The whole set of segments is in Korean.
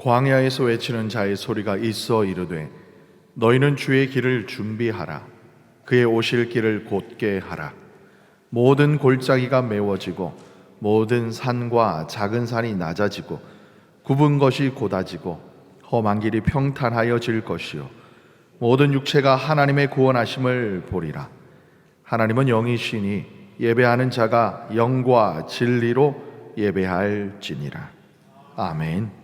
광야에서 외치는 자의 소리가 있어 이르되 너희는 주의 길을 준비하라. 그의 오실 길을 곧게 하라. 모든 골짜기가 메워지고 모든 산과 작은 산이 낮아지고 굽은 것이 곧아지고 험한 길이 평탄하여질 것이요 모든 육체가 하나님의 구원하심을 보리라. 하나님은 영이시니 예배하는 자가 영과 진리로 예배할지니라. 아멘.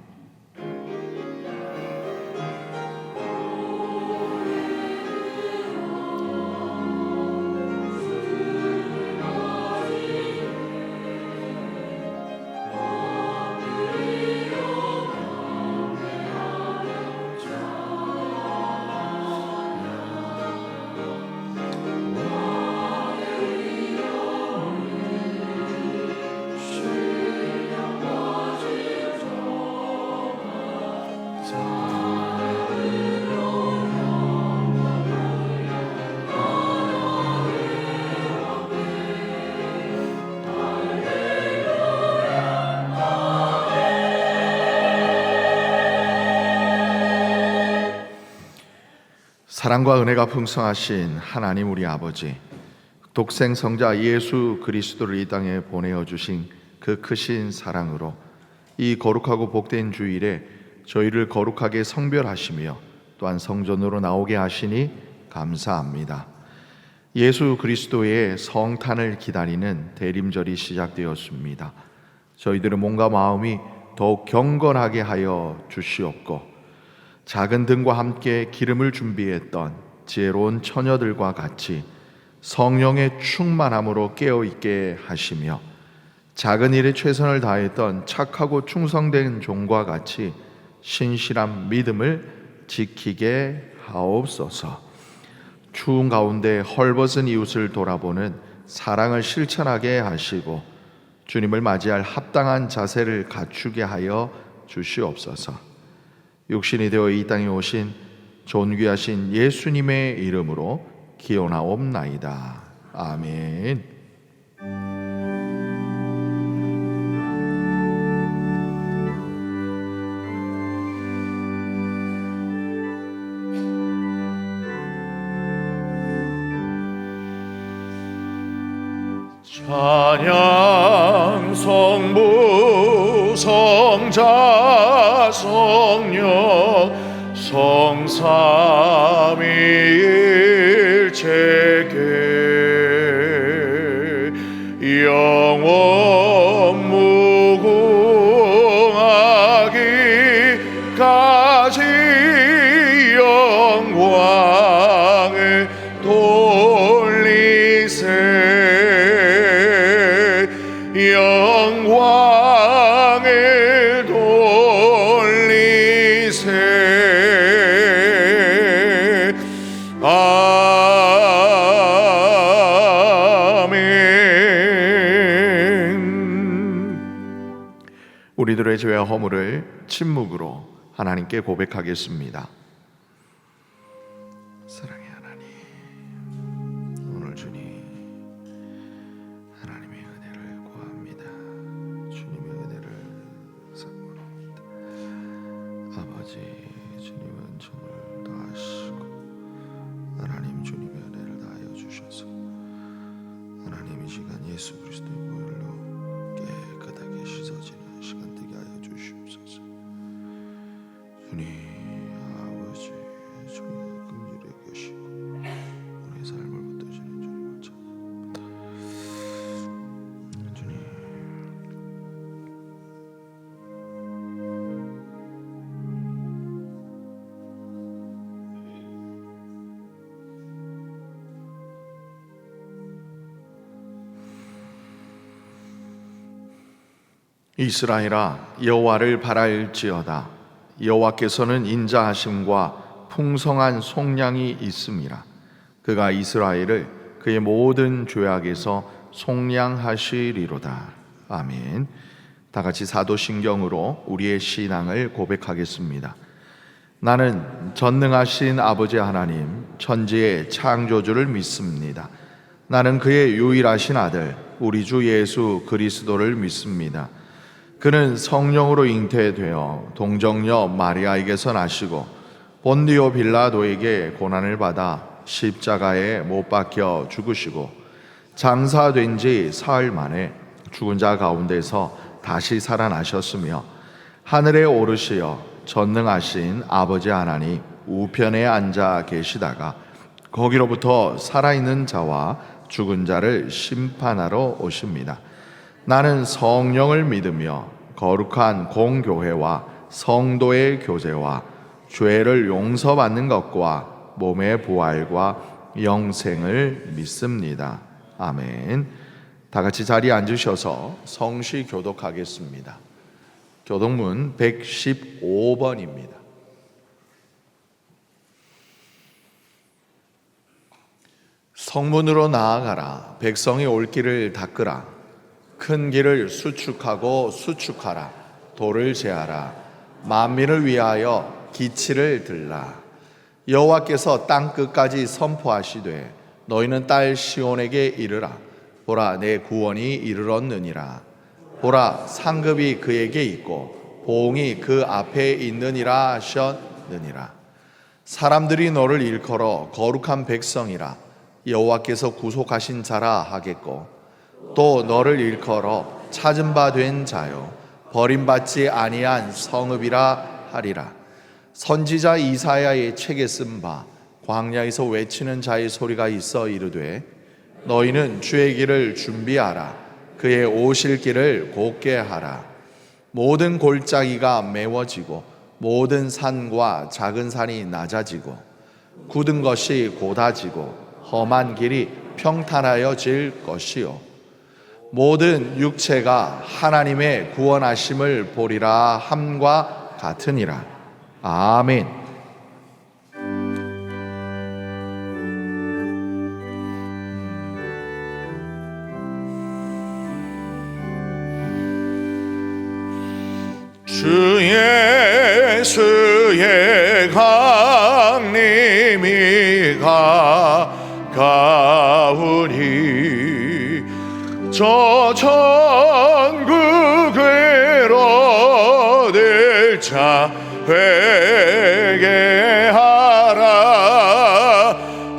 사랑과 은혜가 풍성하신 하나님 우리 아버지, 독생 성자 예수 그리스도를 이 땅에 보내어 주신 그 크신 사랑으로 이 거룩하고 복된 주일에 저희를 거룩하게 성별하시며 또한 성전으로 나오게 하시니 감사합니다. 예수 그리스도의 성탄을 기다리는 대림절이 시작되었습니다. 저희들의 몸과 마음이 더욱 경건하게 하여 주시옵고 작은 등과 함께 기름을 준비했던 지혜로운 처녀들과 같이 성령의 충만함으로 깨어있게 하시며 작은 일에 최선을 다했던 착하고 충성된 종과 같이 신실한 믿음을 지키게 하옵소서. 추운 가운데 헐벗은 이웃을 돌아보는 사랑을 실천하게 하시고 주님을 맞이할 합당한 자세를 갖추게 하여 주시옵소서. 육신이 되어 이 땅에 오신 존귀하신 예수님의 이름으로 기원하옵나이다. 아멘. 찬양 성부 성자 성령 성삼위일체계 영원 무궁하기까지 영광을 돌리세 영광을 돌리세. 아멘. 우리들의 죄와 허물을 침묵으로 하나님께 고백하겠습니다. 사랑의 하나님, 오늘 주님 하나님의 은혜를 구합니다. 주님의 은혜를 사모합니다. 아버지, 주님은 정을 다하시고 하나님 주님의 은혜를 다하여 주셔서 하나님 이 시간 예수 그리스도의 보혈로 깨끗하게 씻어지는 시간 되게 하여 주시옵소서. 주님 아버지, 주님의 긍휼에 계시고 우리의 삶을 붙드시는 주님을 찬양합니다. 주님, 이스라엘아 여호와를 바랄지어다. 여호와께서는 인자하심과 풍성한 속량이 있음이라. 그가 이스라엘을 그의 모든 죄악에서 속량하시리로다. 아멘. 다 같이 사도신경으로 우리의 신앙을 고백하겠습니다. 나는 전능하신 아버지 하나님 천지의 창조주를 믿습니다. 나는 그의 유일하신 아들 우리 주 예수 그리스도를 믿습니다. 그는 성령으로 잉태되어 동정녀 마리아에게서 나시고 본디오 빌라도에게 고난을 받아 십자가에 못 박혀 죽으시고 장사된 지 사흘 만에 죽은 자 가운데서 다시 살아나셨으며 하늘에 오르시어 전능하신 아버지 하나님 우편에 앉아 계시다가 거기로부터 살아있는 자와 죽은 자를 심판하러 오십니다. 나는 성령을 믿으며 거룩한 공교회와 성도의 교제와 죄를 용서받는 것과 몸의 부활과 영생을 믿습니다. 아멘. 다 같이 자리에 앉으셔서 성시 교독하겠습니다. 교독문 115번입니다. 성문으로 나아가라. 백성이 올 길을 닦으라. 큰 길을 수축하고 수축하라. 돌을 제하라. 만민을 위하여 기치를 들라. 여호와께서 땅 끝까지 선포하시되 너희는 딸 시온에게 이르라. 보라, 내 구원이 이르렀느니라. 보라, 상급이 그에게 있고 보응이 그 앞에 있느니라 하셨느니라. 사람들이 너를 일컬어 거룩한 백성이라 여호와께서 구속하신 자라 하겠고 또 너를 일컬어 찾은 바 된 자요 버림받지 아니한 성읍이라 하리라. 선지자 이사야의 책에 쓴 바 광야에서 외치는 자의 소리가 있어 이르되 너희는 주의 길을 준비하라. 그의 오실 길을 곧게 하라. 모든 골짜기가 메워지고 모든 산과 작은 산이 낮아지고 굳은 것이 곧아지고 험한 길이 평탄하여질 것이요 모든 육체가 하나님의 구원하심을 보리라 함과 같으니라. 아멘. 주 예수의 강림이 가까우니 저 천국 외로될 자 회개하라.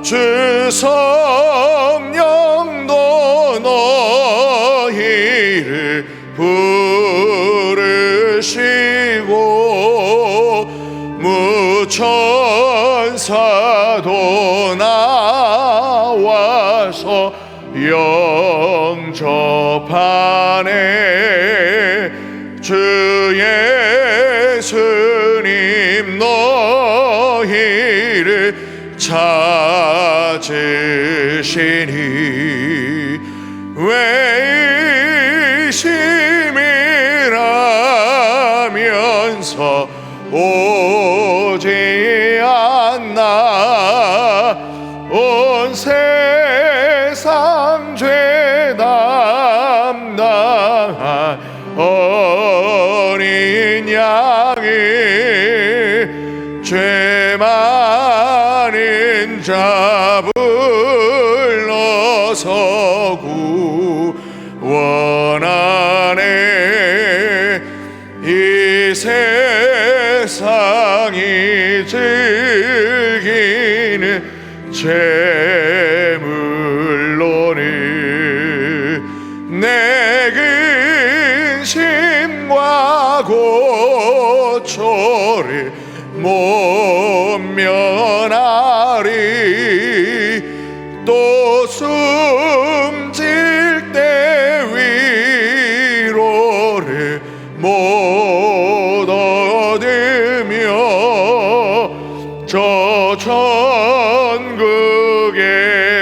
주 성령도 너희를 부르시고 무천사도 나와서 영접하네. 주 예수님 너희를 찾으시니 의심이라면서 오지 않나. 온 세상 죄 담당한 어린 양이 죄 많은 자 불러서 구원하네. 이 세상이 즐기는 재물로는 내 근심과 고초를 못 면하리. 또 숨질 때 위로를 못 얻으며 저 천국에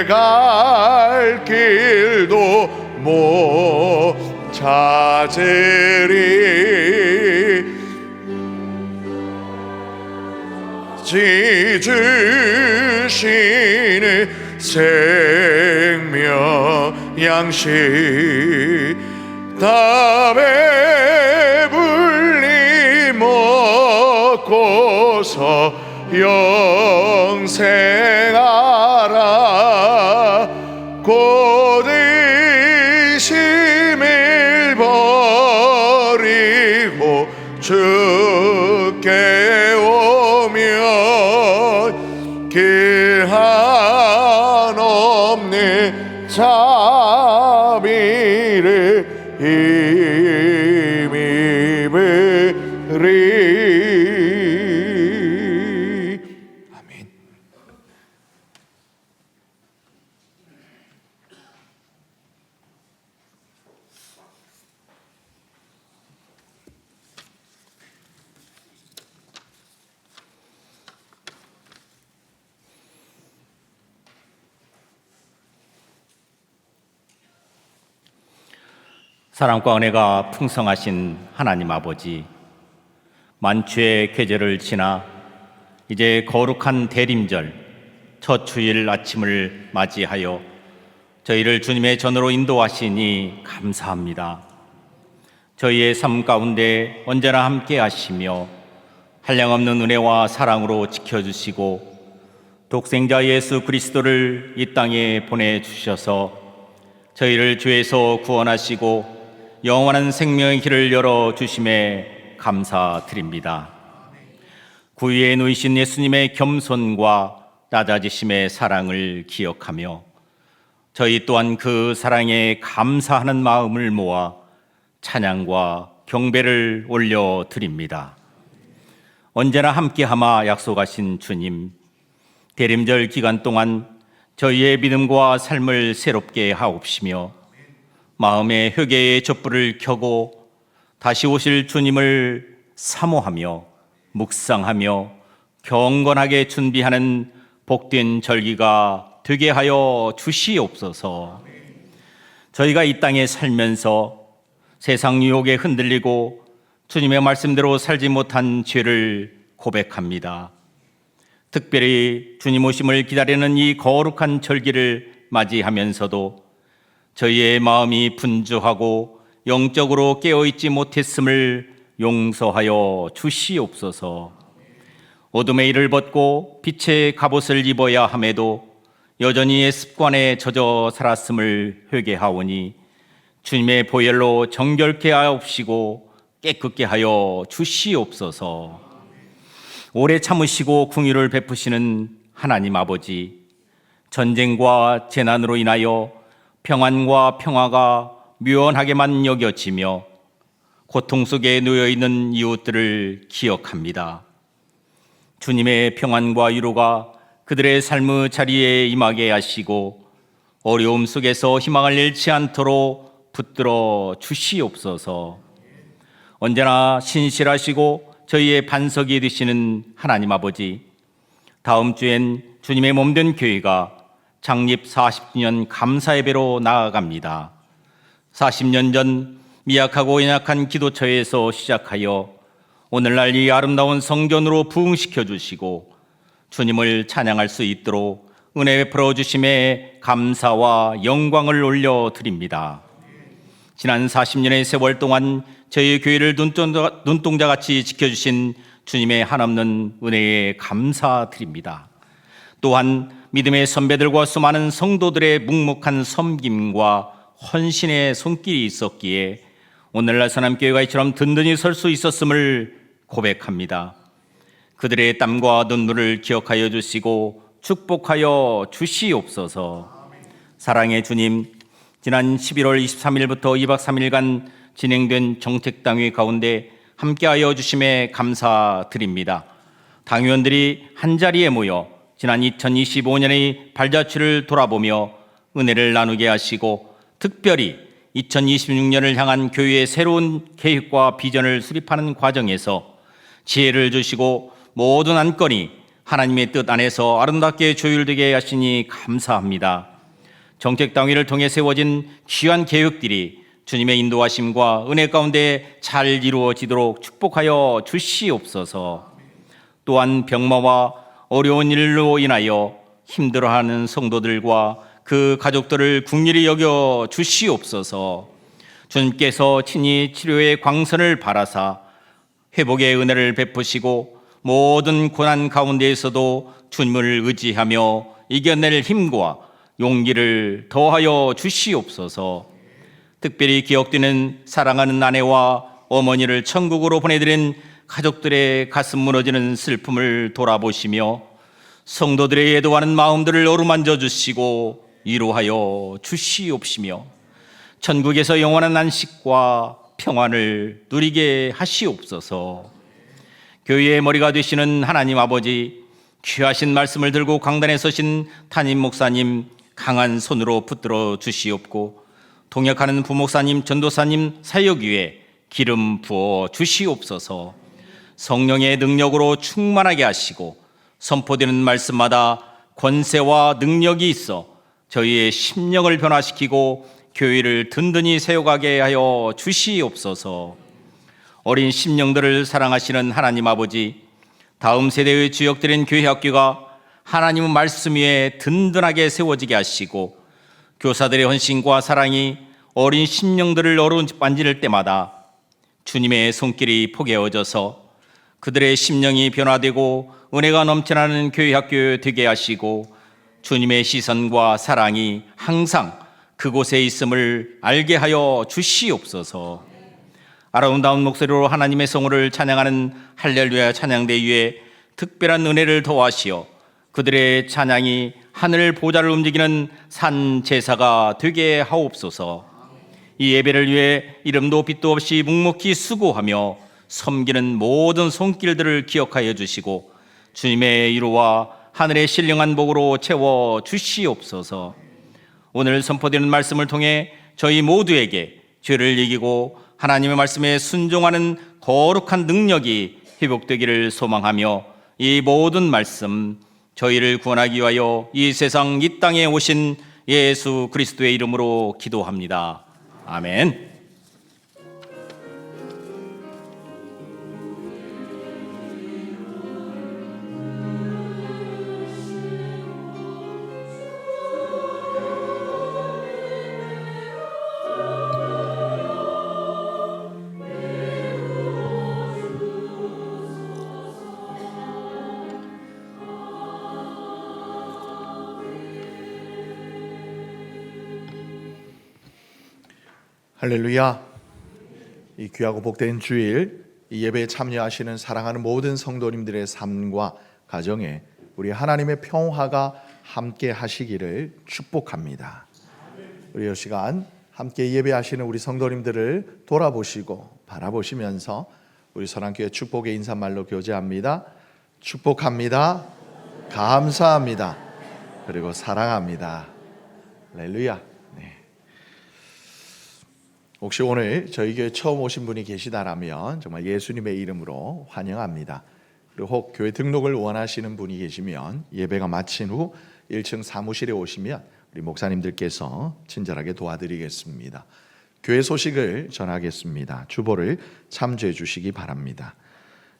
갈 길도 못 찾으리. 주시는 생명 양식 다 배불리 먹고서 영생하라. 곧 의심을 버리 일에 힘이 베리. 아멘. 사랑과 은혜가 풍성하신 하나님 아버지, 만추의 계절을 지나 이제 거룩한 대림절 첫 주일 아침을 맞이하여 저희를 주님의 전으로 인도하시니 감사합니다. 저희의 삶 가운데 언제나 함께 하시며 한량없는 은혜와 사랑으로 지켜주시고 독생자 예수 그리스도를 이 땅에 보내주셔서 저희를 죄에서 구원하시고 영원한 생명의 길을 열어주심에 감사드립니다. 구유에 누이신 예수님의 겸손과 낮아지심의 사랑을 기억하며 저희 또한 그 사랑에 감사하는 마음을 모아 찬양과 경배를 올려드립니다. 언제나 함께하마 약속하신 주님, 대림절 기간 동안 저희의 믿음과 삶을 새롭게 하옵시며 마음의 회개의 촛불을 켜고 다시 오실 주님을 사모하며 묵상하며 경건하게 준비하는 복된 절기가 되게 하여 주시옵소서. 저희가 이 땅에 살면서 세상 유혹에 흔들리고 주님의 말씀대로 살지 못한 죄를 고백합니다. 특별히 주님 오심을 기다리는 이 거룩한 절기를 맞이하면서도 저희의 마음이 분주하고 영적으로 깨어있지 못했음을 용서하여 주시옵소서. 어둠의 일을 벗고 빛의 갑옷을 입어야 함에도 여전히 습관에 젖어 살았음을 회개하오니 주님의 보혈로 정결케 하옵시고 깨끗게 하여 주시옵소서. 오래 참으시고 긍휼을 베푸시는 하나님 아버지, 전쟁과 재난으로 인하여 평안과 평화가 묘연하게만 여겨지며 고통 속에 놓여있는 이웃들을 기억합니다. 주님의 평안과 위로가 그들의 삶의 자리에 임하게 하시고 어려움 속에서 희망을 잃지 않도록 붙들어 주시옵소서. 언제나 신실하시고 저희의 반석이 되시는 하나님 아버지, 다음 주엔 주님의 몸된 교회가 창립 40주년 감사 예배로 나아갑니다. 40년 전 미약하고 연약한 기도처에서 시작하여 오늘날 이 아름다운 성전으로 부흥시켜 주시고 주님을 찬양할 수 있도록 은혜 베풀어 주심에 감사와 영광을 올려드립니다. 지난 40년의 세월 동안 저희 교회를 눈동자같이 지켜주신 주님의 한없는 은혜에 감사드립니다. 또한 믿음의 선배들과 수많은 성도들의 묵묵한 섬김과 헌신의 손길이 있었기에 오늘날 선함교회가 이처럼 든든히 설 수 있었음을 고백합니다. 그들의 땀과 눈물을 기억하여 주시고 축복하여 주시옵소서. 사랑의 주님, 지난 11월 23일부터 2박 3일간 진행된 정책당회 가운데 함께하여 주심에 감사드립니다. 당의원들이 한자리에 모여 지난 2025년의 발자취를 돌아보며 은혜를 나누게 하시고 특별히 2026년을 향한 교회의 새로운 계획과 비전을 수립하는 과정에서 지혜를 주시고 모든 안건이 하나님의 뜻 안에서 아름답게 조율되게 하시니 감사합니다. 정책당회를 통해 세워진 귀한 계획들이 주님의 인도하심과 은혜 가운데 잘 이루어지도록 축복하여 주시옵소서. 또한 병마와 어려운 일로 인하여 힘들어하는 성도들과 그 가족들을 긍휼히 여겨 주시옵소서. 주님께서 친히 치료의 광선을 바라사 회복의 은혜를 베푸시고 모든 고난 가운데에서도 주님을 의지하며 이겨낼 힘과 용기를 더하여 주시옵소서. 특별히 기억되는 사랑하는 아내와 어머니를 천국으로 보내드린 가족들의 가슴 무너지는 슬픔을 돌아보시며 성도들의 애도하는 마음들을 어루만져 주시고 위로하여 주시옵시며 천국에서 영원한 안식과 평안을 누리게 하시옵소서. 교회의 머리가 되시는 하나님 아버지, 귀하신 말씀을 들고 강단에 서신 담임 목사님 강한 손으로 붙들어 주시옵고, 동역하는 부목사님, 전도사님 사역 위에 기름 부어 주시옵소서. 성령의 능력으로 충만하게 하시고 선포되는 말씀마다 권세와 능력이 있어 저희의 심령을 변화시키고 교회를 든든히 세워가게 하여 주시옵소서. 어린 심령들을 사랑하시는 하나님 아버지, 다음 세대의 주역들인 교회 학교가 하나님의 말씀 위에 든든하게 세워지게 하시고, 교사들의 헌신과 사랑이 어린 심령들을 어루만질 때마다 주님의 손길이 포개어져서 그들의 심령이 변화되고 은혜가 넘쳐나는 교회 학교 되게 하시고, 주님의 시선과 사랑이 항상 그곳에 있음을 알게 하여 주시옵소서. 아름다운 목소리로 하나님의 성호를 찬양하는 할렐루야 찬양대 위에 특별한 은혜를 더하시어 그들의 찬양이 하늘 보좌를 움직이는 산 제사가 되게 하옵소서. 이 예배를 위해 이름도 빛도 없이 묵묵히 수고하며 섬기는 모든 손길들을 기억하여 주시고 주님의 위로와 하늘의 신령한 복으로 채워 주시옵소서. 오늘 선포되는 말씀을 통해 저희 모두에게 죄를 이기고 하나님의 말씀에 순종하는 거룩한 능력이 회복되기를 소망하며, 이 모든 말씀 저희를 구원하기 위하여 이 세상 이 땅에 오신 예수 그리스도의 이름으로 기도합니다. 아멘. 할렐루야. 이 귀하고 복된 주일, 이 예배에 참여하시는 사랑하는 모든 성도님들의 삶과 가정에 우리 하나님의 평화가 함께 하시기를 축복합니다. 우리 이 시간 함께 예배하시는 우리 성도님들을 돌아보시고 바라보시면서 우리 선한교회 축복의 인사말로 교제합니다. 축복합니다. 감사합니다. 그리고 사랑합니다. 할렐루야. 혹시 오늘 저희 교회 처음 오신 분이 계시다라면 정말 예수님의 이름으로 환영합니다. 그리고 혹 교회 등록을 원하시는 분이 계시면 예배가 마친 후 1층 사무실에 오시면 우리 목사님들께서 친절하게 도와드리겠습니다. 교회 소식을 전하겠습니다. 주보를 참조해 주시기 바랍니다.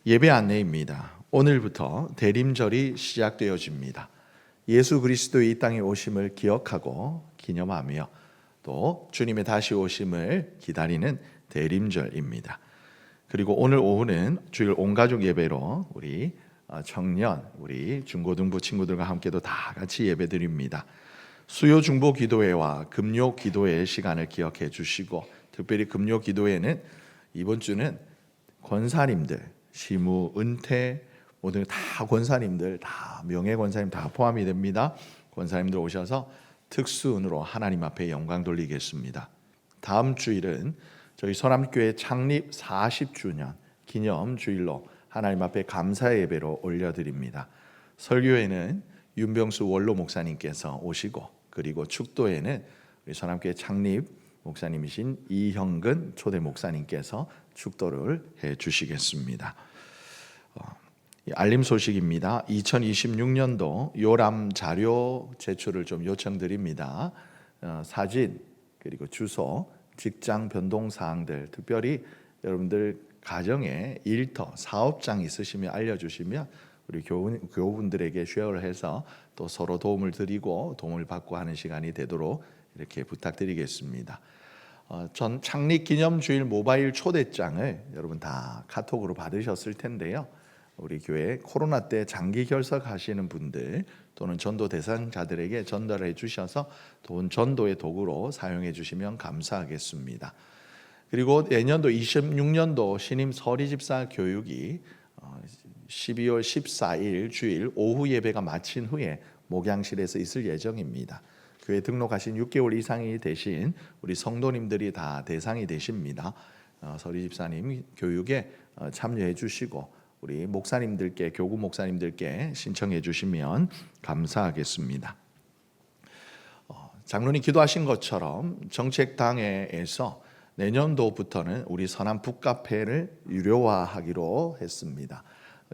예배 안내입니다. 오늘부터 대림절이 시작되어집니다. 예수 그리스도의 이 땅에 오심을 기억하고 기념하며 또 주님의 다시 오심을 기다리는 대림절입니다. 그리고 오늘 오후는 주일 온가족 예배로 우리 청년, 우리 중고등부 친구들과 함께도 다 같이 예배드립니다. 수요 중보 기도회와 금요 기도회 시간을 기억해 주시고, 특별히 금요 기도회는 이번 주는 권사님들, 시무, 은퇴 모든 다 권사님들, 다 명예 권사님 다 포함이 됩니다. 권사님들 오셔서 특수은으로 하나님 앞에 영광 돌리겠습니다. 다음 주일은 저희 서남교회 창립 40주년 기념 주일로 하나님 앞에 감사 예배로 올려드립니다. 설교에는 윤병수 원로 목사님께서 오시고, 그리고 축도에는 우리 서남교회 창립 목사님이신 이형근 초대 목사님께서 축도를 해 주시겠습니다. 알림 소식입니다. 2026년도 요람 자료 제출을 좀 요청드립니다. 사진, 그리고 주소, 직장 변동 사항들, 특별히 여러분들 가정에 일터, 사업장 있으시면 알려주시면 우리 교우분들에게 쉐어를 해서 또 서로 도움을 드리고 도움을 받고 하는 시간이 되도록 이렇게 부탁드리겠습니다. 전 창립 기념주일 모바일 초대장을 여러분 다 카톡으로 받으셨을 텐데요. 우리 교회 코로나 때 장기 결석하시는 분들 또는 전도 대상자들에게 전달해 주셔서 돈 전도의 도구로 사용해 주시면 감사하겠습니다. 그리고 내년도 26년도 신임 서리집사 교육이 12월 14일 주일 오후 예배가 마친 후에 목양실에서 있을 예정입니다. 교회 등록하신 6개월 이상이 되신 우리 성도님들이 다 대상이 되십니다. 서리 집사님 교육에 참여해 주시고 우리 목사님들께, 교구 목사님들께 신청해 주시면 감사하겠습니다. 장로님 기도하신 것처럼 정책당회에서 내년도부터는 우리 서남 북카페를 유료화하기로 했습니다.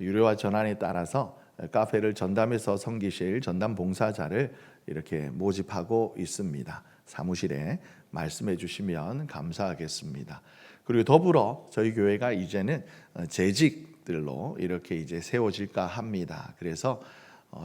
유료화 전환에 따라서 카페를 전담해서 섬기실 전담 봉사자를 이렇게 모집하고 있습니다. 사무실에 말씀해 주시면 감사하겠습니다. 그리고 더불어 저희 교회가 이제는 재직들로 이렇게 이제 세워질까 합니다. 그래서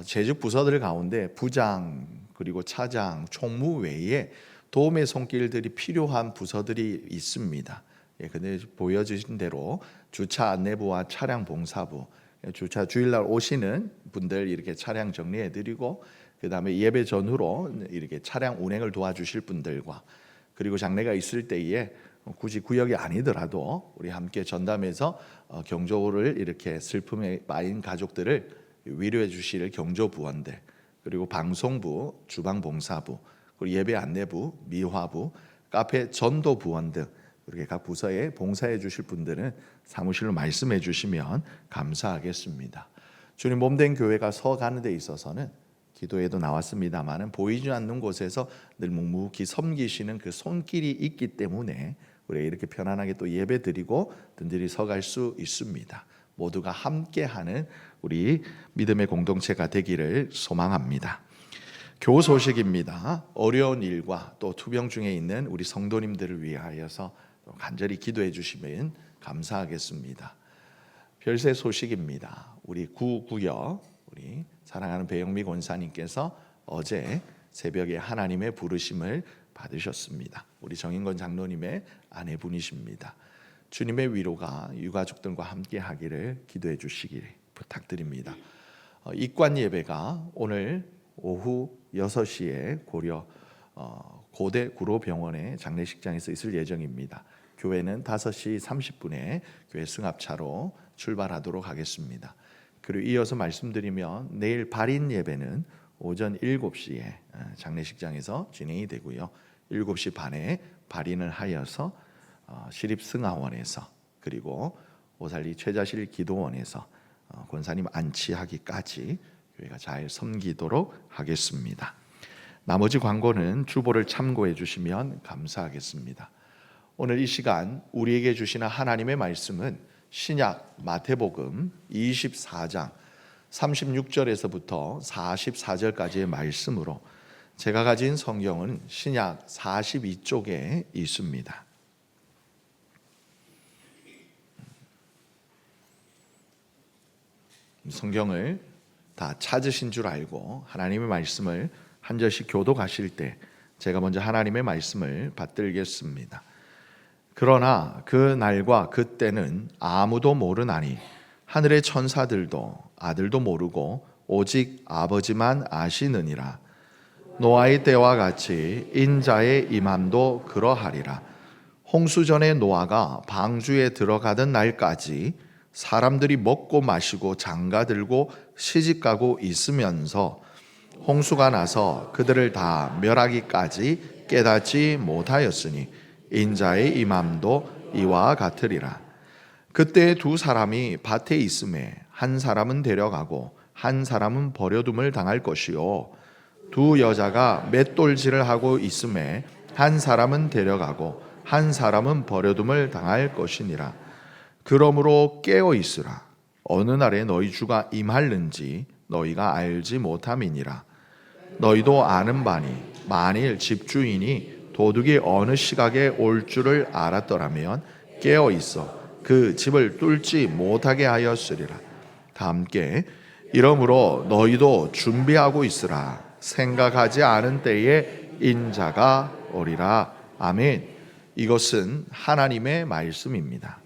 재직 부서들 가운데 부장 그리고 차장, 총무 외에 도움의 손길들이 필요한 부서들이 있습니다. 근데 보여주신 대로 주차 안내부와 차량 봉사부, 주차 주일날 오시는 분들 이렇게 차량 정리해드리고 그 다음에 예배 전후로 이렇게 차량 운행을 도와주실 분들과 그리고 장례가 있을 때에 굳이 구역이 아니더라도 우리 함께 전담해서 경조를 이렇게 슬픔에 빠진 가족들을 위로해 주실 경조부원들 그리고 방송부, 주방봉사부, 그리고 예배 안내부, 미화부, 카페 전도부원 등 이렇게 각 부서에 봉사해 주실 분들은 사무실로 말씀해 주시면 감사하겠습니다. 주님 몸된 교회가 서가는 데 있어서는 기도에도 나왔습니다마는 보이지 않는 곳에서 늘 묵묵히 섬기시는 그 손길이 있기 때문에 우리가 이렇게 편안하게 또 예배 드리고 든든히 서갈 수 있습니다. 모두가 함께하는 우리 믿음의 공동체가 되기를 소망합니다. 교우 소식입니다. 어려운 일과 또 투병 중에 있는 우리 성도님들을 위하여서 간절히 기도해 주시면 감사하겠습니다. 별세 소식입니다. 우리 구구역 우리 사랑하는 배영미 권사님께서 어제 새벽에 하나님의 부르심을 받으셨습니다. 우리 정인권 장로님의 아내분이십니다. 주님의 위로가 유가족들과 함께 하기를 기도해 주시길 부탁드립니다. 입관 예배가 오늘 오후 6시에 고려 고대 구로병원의 장례식장에서 있을 예정입니다. 교회는 5시 30분에 교회 승합차로 출발하도록 하겠습니다. 그리고 이어서 말씀드리면 내일 발인 예배는 오전 7시에 장례식장에서 진행이 되고요. 7시 반에 발인을 하여서 시립승하원에서 그리고 오살리 최자실 기도원에서 권사님 안치하기까지 교회가 잘 섬기도록 하겠습니다. 나머지 광고는 주보를 참고해 주시면 감사하겠습니다. 오늘 이 시간 우리에게 주시는 하나님의 말씀은 신약 마태복음 24장 36절에서부터 44절까지의 말씀으로 제가 가진 성경은 신약 42쪽에 있습니다. 성경을 다 찾으신 줄 알고 하나님의 말씀을 한 절씩 교독하실 때 제가 먼저 하나님의 말씀을 받들겠습니다. 그러나 그 날과 그 때는 아무도 모르나니 하늘의 천사들도 아들도 모르고 오직 아버지만 아시느니라. 노아의 때와 같이 인자의 임함도 그러하리라. 홍수전에 노아가 방주에 들어가던 날까지 사람들이 먹고 마시고 장가들고 시집가고 있으면서 홍수가 나서 그들을 다 멸하기까지 깨닫지 못하였으니 인자의 임함도 이와 같으리라. 그때 두 사람이 밭에 있음에 한 사람은 데려가고 한 사람은 버려둠을 당할 것이요 두 여자가 맷돌질을 하고 있음에 한 사람은 데려가고 한 사람은 버려둠을 당할 것이니라. 그러므로 깨어 있으라. 어느 날에 너희 주가 임할는지 너희가 알지 못함이니라. 너희도 아는 바니 만일 집주인이 도둑이 어느 시각에 올 줄을 알았더라면 깨어 있어 그 집을 뚫지 못하게 하였으리라. 다 함께 이러므로 너희도 준비하고 있으라. 생각하지 않은 때에 인자가 오리라. 아멘. 이것은 하나님의 말씀입니다.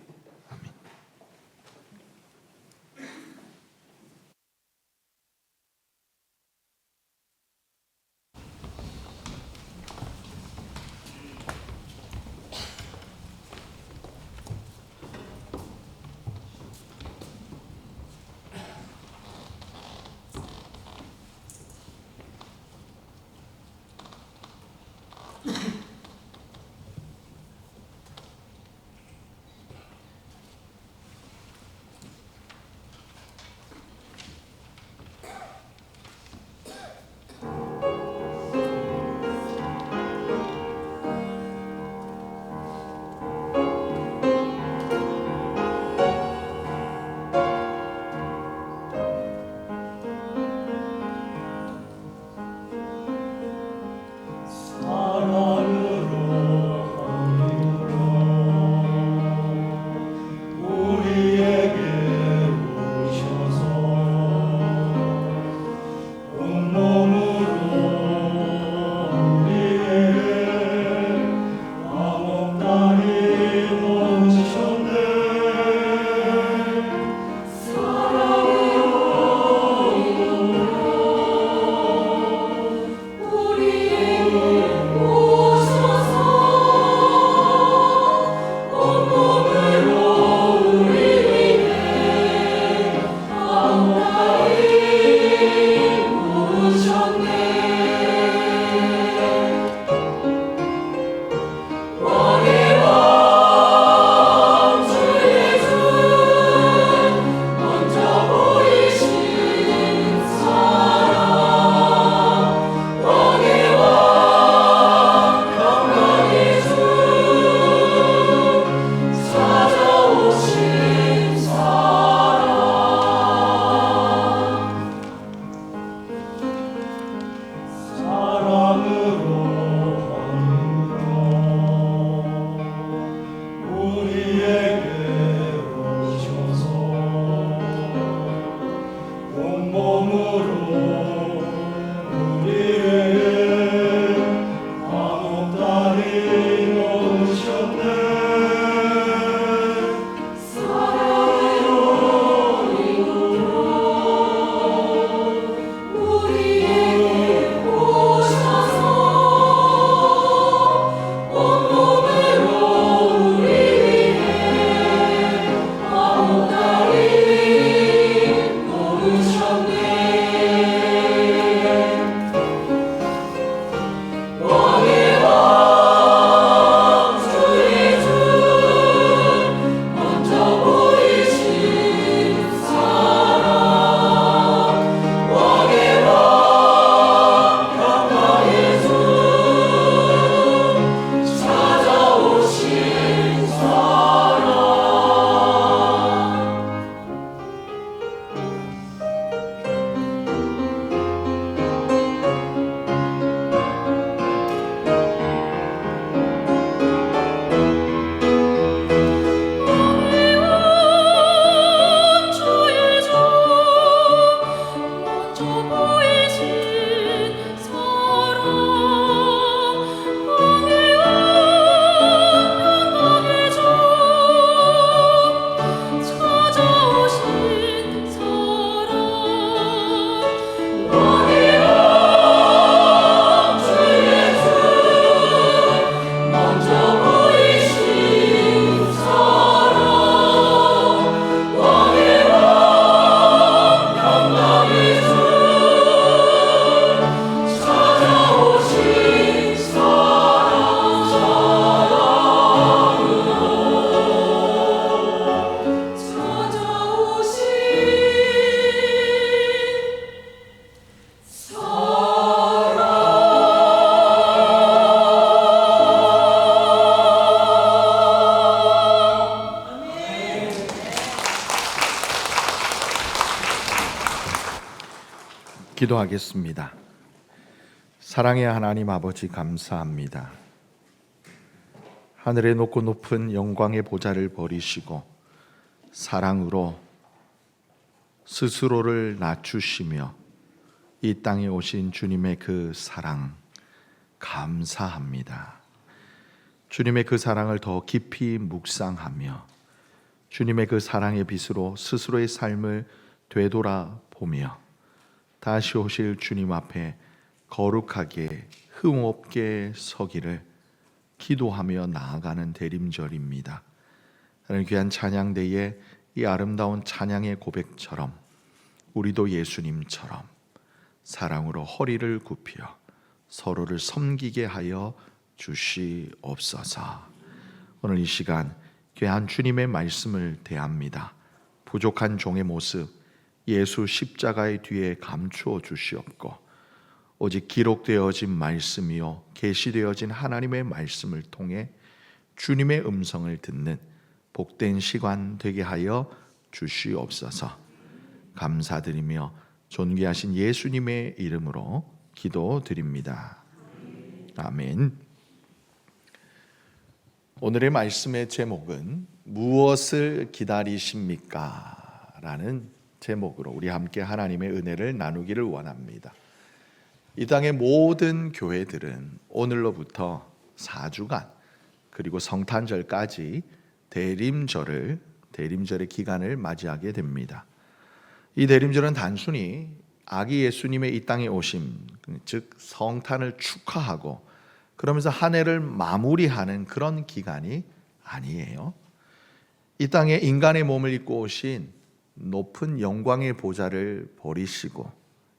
기도하겠습니다. 사랑의 하나님 아버지 감사합니다. 하늘에 높고 높은 영광의 보좌를 버리시고 사랑으로 스스로를 낮추시며 이 땅에 오신 주님의 그 사랑 감사합니다. 주님의 그 사랑을 더 깊이 묵상하며 주님의 그 사랑의 빛으로 스스로의 삶을 되돌아보며 다시 오실 주님 앞에 거룩하게 흠없게 서기를 기도하며 나아가는 대림절입니다. 하나님 귀한 찬양대에 이 아름다운 찬양의 고백처럼 우리도 예수님처럼 사랑으로 허리를 굽혀 서로를 섬기게 하여 주시옵소서. 오늘 이 시간 귀한 주님의 말씀을 대합니다. 부족한 종의 모습 예수 십자가의 뒤에 감추어 주시옵고 오직 기록되어진 말씀이요 계시되어진 하나님의 말씀을 통해 주님의 음성을 듣는 복된 시간 되게 하여 주시옵소서. 감사드리며 존귀하신 예수님의 이름으로 기도드립니다. 아멘. 오늘의 말씀의 제목은 무엇을 기다리십니까? 라는 제목으로 우리 함께 하나님의 은혜를 나누기를 원합니다. 이 땅의 모든 교회들은 오늘로부터 4주간 그리고 성탄절까지 대림절의 기간을 맞이하게 됩니다. 이 대림절은 단순히 아기 예수님의 이 땅에 오심, 즉 성탄을 축하하고 그러면서 한 해를 마무리하는 그런 기간이 아니에요. 이 땅에 인간의 몸을 입고 오신 높은 영광의 보좌를 버리시고